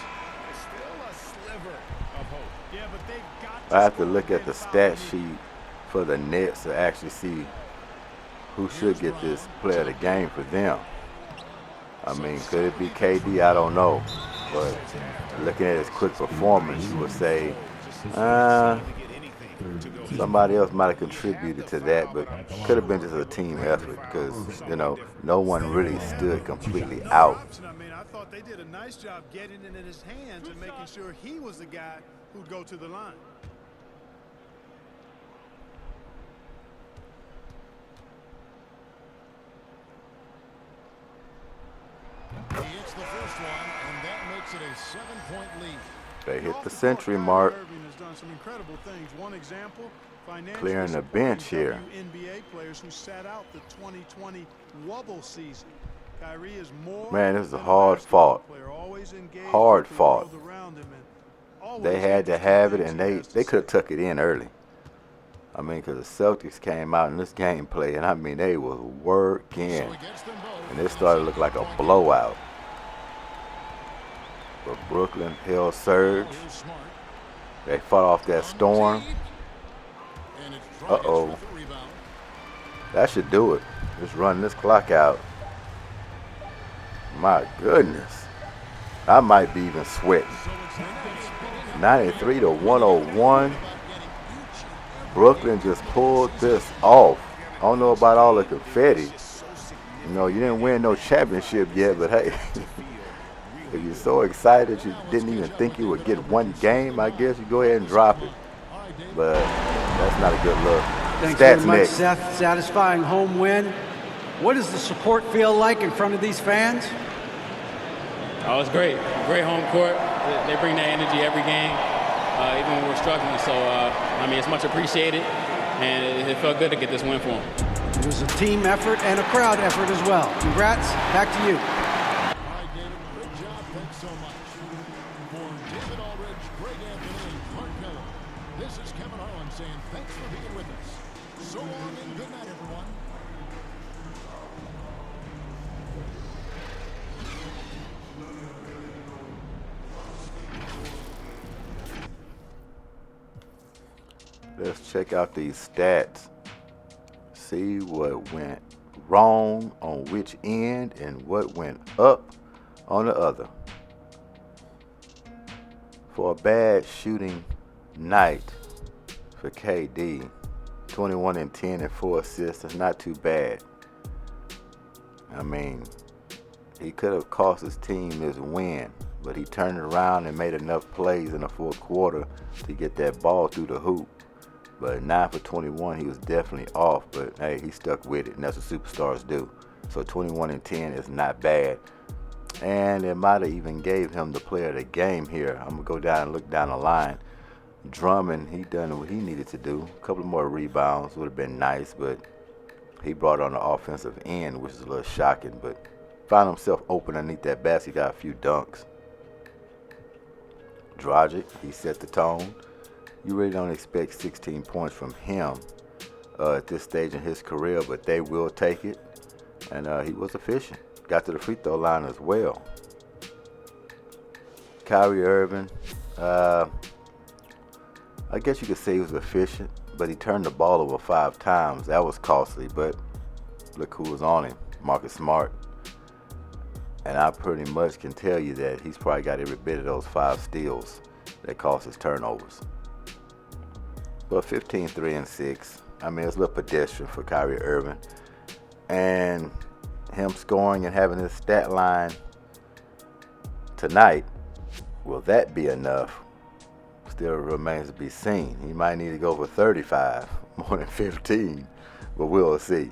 Still a sliver of hope. Yeah, but they've got I have to look at the stat sheet for the Nets to actually see who should get this player of the game for them. I mean, could it be KD? I don't know. But looking at his quick performance, you would say, somebody else might have contributed to that, but could have been just a team effort because, no one really stood completely out. I mean, I thought they did a nice job getting it in his hands and making sure he was the guy who'd go to the line. He hits the first one, and that makes it a 7-point lead. They hit the century mark. Clearing the bench here. NBA players who sat out the 2020 wobble season. Kyrie is more. Man, this is a hard fought. Hard fought. They had to have it, and they could have took it in early. I mean, because the Celtics came out in this gameplay, and I mean, they were working. And it started to look like a blowout. But Brooklyn held surge. They fought off that storm. Uh-oh. That should do it. Just run this clock out. My goodness. I might be even sweating. 93 to 101. Brooklyn just pulled this off. I don't know about all the confetti. You didn't win no championship yet, but hey, if you're so excited you didn't even think you would get one game, I guess you go ahead and drop it. But that's not a good look. Thanks Stats very much, next. Seth. Satisfying home win. What does the support feel like in front of these fans? Oh, it's great. Great home court. They bring that energy every game, even when we're struggling. So, it's much appreciated, and it felt good to get this win for them. It was a team effort and a crowd effort as well. Congrats. Back to you. All right, David. Good job. Thanks so much. For David Aldridge, Greg Anthony, and Clark Miller, this is Kevin Harlan saying thanks for being with us. So long and good night, everyone. Let's check out these stats. See what went wrong on which end and what went up on the other. For a bad shooting night for KD, 21 and 10 and 4 assists is not too bad. I mean, he could have cost his team his win, but he turned it around and made enough plays in the fourth quarter to get that ball through the hoop. But 9 for 21, he was definitely off, but hey, he stuck with it, and that's what superstars do. So 21 and 10 is not bad. And it might have even gave him the player of the game here. I'm going to go down and look down the line. Drummond, he done what he needed to do. A couple more rebounds would have been nice, but he brought on the offensive end, which is a little shocking, but found himself open underneath that basket, got a few dunks. Dragic, he set the tone. You really don't expect 16 points from him at this stage in his career, but they will take it. And he was efficient. Got to the free throw line as well. Kyrie Irving, I guess you could say he was efficient, but he turned the ball over 5 times. That was costly, but look who was on him, Marcus Smart. And I pretty much can tell you that he's probably got every bit of those 5 steals that cost his turnovers. But 15, 3, and 6. I mean, it's a little pedestrian for Kyrie Irving. And him scoring and having his stat line tonight, will that be enough? Still remains to be seen. He might need to go for 35, more than 15, but we'll see.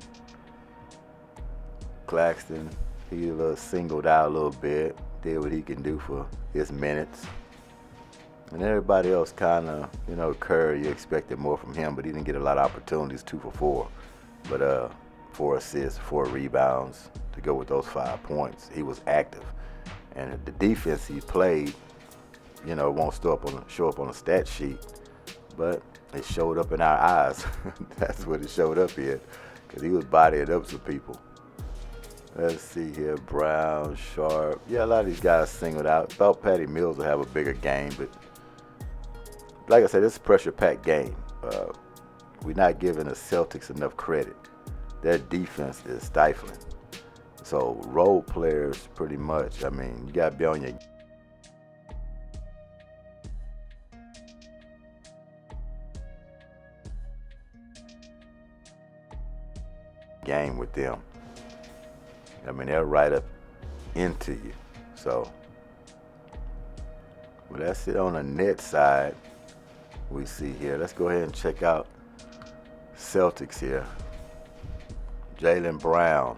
Claxton, he singled out a little bit, did what he can do for his minutes. And everybody else kind of, Curry, you expected more from him, but he didn't get a lot of opportunities, 2 for 4. But 4 assists, 4 rebounds to go with those 5 points. He was active. And the defense he played, won't show up on the stat sheet, but it showed up in our eyes. That's what it showed up here, because he was bodying up some people. Let's see here, Brown, Sharp. Yeah, a lot of these guys singled out. Thought Patty Mills would have a bigger game, but like I said, it's a pressure-packed game. We're not giving the Celtics enough credit. Their defense is stifling. So role players, pretty much, I mean, you got to be on your game with them. I mean, they're right up into you. So, well, that's it on the net side we see here. Let's go ahead and check out Celtics here. Jaylen Brown.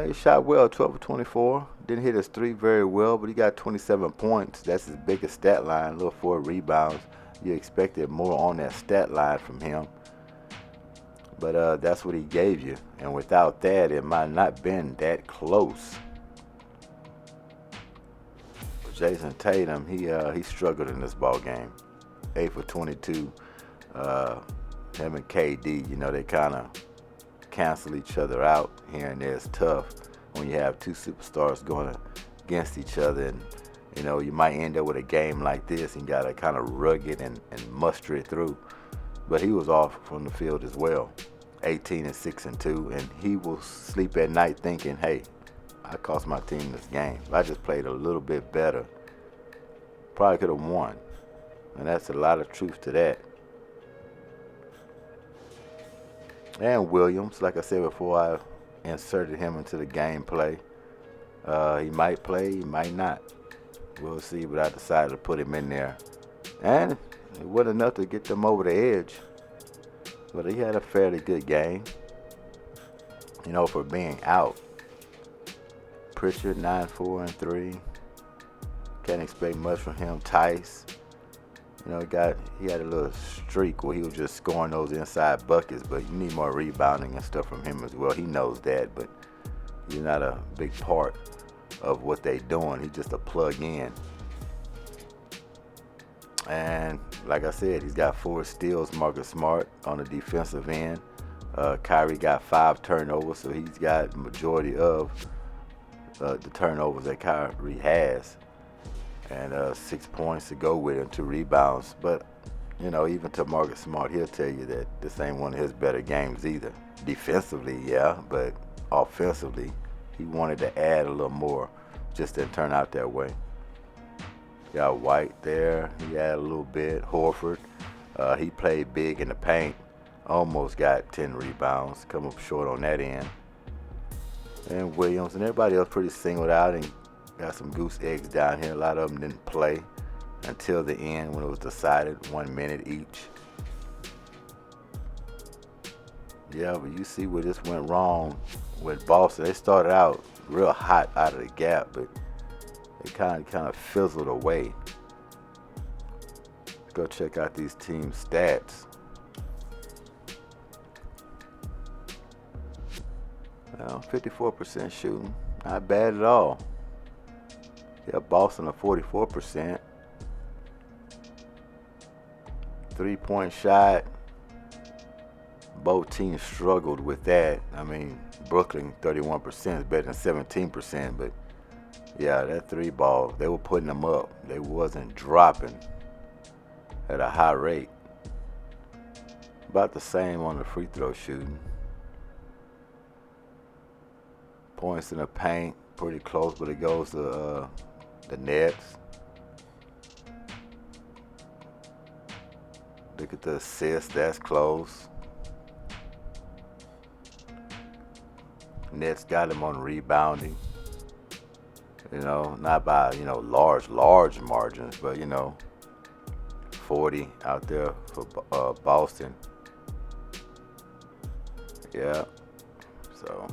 He shot well, 12 for 24. Didn't hit his 3 very well, but he got 27 points. That's his biggest stat line, a little 4 rebounds. You expected more on that stat line from him. But that's what he gave you. And without that, it might not been that close. Jason Tatum, he struggled in this ball game. 8 for 22. Him and KD, they kind of cancel each other out here and there. It's tough when you have 2 superstars going against each other, and you might end up with a game like this and you got to kind of rug it and muster it through. But he was off from the field as well. 18 and 6 and 2, and he will sleep at night thinking, hey, I cost my team this game. If I just played a little bit better, probably could have won. And that's a lot of truth to that. And Williams, like I said before, I inserted him into the gameplay. He might play, he might not. We'll see, but I decided to put him in there. And it wasn't enough to get them over the edge. But he had a fairly good game, for being out. Pritchard, 9, 4, and 3. Can't expect much from him. Tice, You know, he had a little streak where he was just scoring those inside buckets, but you need more rebounding and stuff from him as well. He knows that, but he's not a big part of what they're doing. He's just a plug in. And like I said, he's got 4 steals, Marcus Smart, on the defensive end. Kyrie got 5 turnovers, so he's got the majority of the turnovers that Kyrie has. And 6 points to go with it, 2 rebounds. But, you know, even to Marcus Smart, he'll tell you that this ain't one of his better games either. Defensively, yeah, but offensively, he wanted to add a little more. Just didn't turn out that way. Got White there. He added a little bit. Horford, he played big in the paint. Almost got 10 rebounds. Come up short on that end. And Williams and everybody else pretty singled out and got some goose eggs down here. A lot of them didn't play until the end when it was decided, 1 minute each. Yeah, but you see where this went wrong with Boston. They started out real hot out of the gap, but it kind of fizzled away. Let's go check out these team stats. Well, 54% shooting, not bad at all. Yeah, Boston at 44%. 3-point shot. Both teams struggled with that. I mean, Brooklyn 31% is better than 17%, but yeah, that 3 ball, they were putting them up. They wasn't dropping at a high rate. About the same on the free throw shooting. Points in the paint, pretty close, but it goes to the Nets. Look at the assists, that's close. Nets got him on rebounding. You know, not by, you know, large margins, but, you know, 40 out there for Boston. Yeah. So,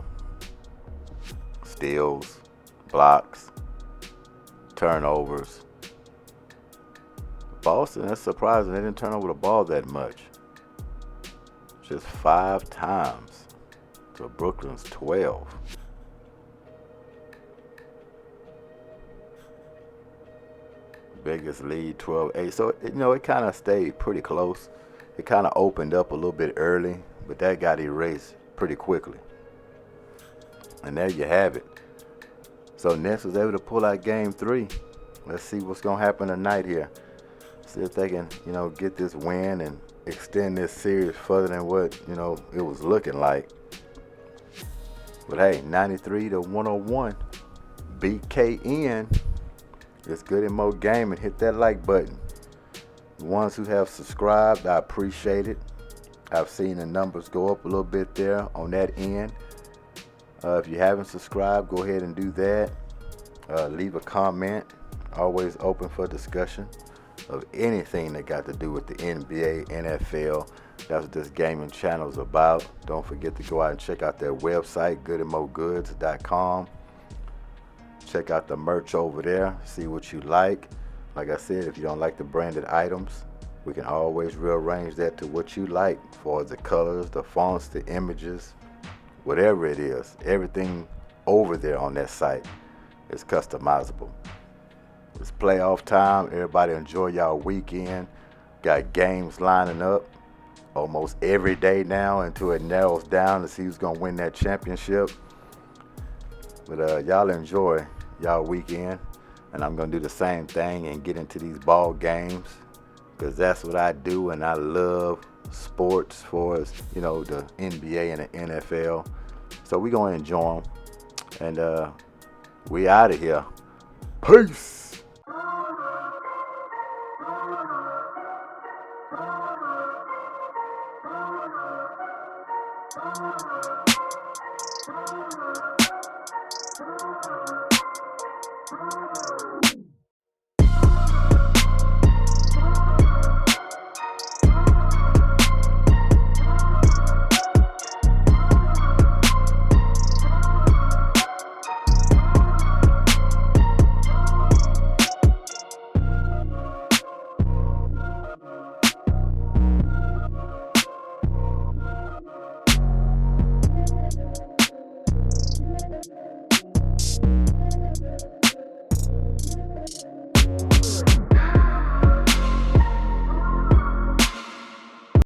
steals, blocks, turnovers. Boston, that's surprising. They didn't turn over the ball that much. Just 5 times to Brooklyn's 12. Biggest lead, 12-8. So, you know, it kind of stayed pretty close. It kind of opened up a little bit early, but that got erased pretty quickly. And there you have it. So Nets was able to pull out game 3. Let's see what's going to happen tonight here. See if they can, you know, get this win and extend this series further than what, you know, it was looking like. But hey, 93-101. BKN. It's Goodymo Gaming. Hit that like button. The ones who have subscribed, I appreciate it. I've seen the numbers go up a little bit there on that end. If you haven't subscribed, go ahead and do that. Leave a comment. Always open for discussion of anything that got to do with the NBA, NFL. That's what this gaming channel is about. Don't forget to go out and check out their website, goodymogoods.com. Check out the merch over there. See what you like. Like I said, if you don't like the branded items, we can always rearrange that to what you like, as far as the colors, the fonts, the images, whatever it is. Everything over there on that site is customizable. It's playoff time. Everybody enjoy y'all weekend. Got games lining up almost every day now until it narrows down to see who's going to win that championship. But y'all enjoy y'all weekend. And I'm going to do the same thing and get into these ball games, because that's what I do, and I love sports for us, you know, the NBA and the NFL. So we're going to enjoy them. And we out of here. Peace.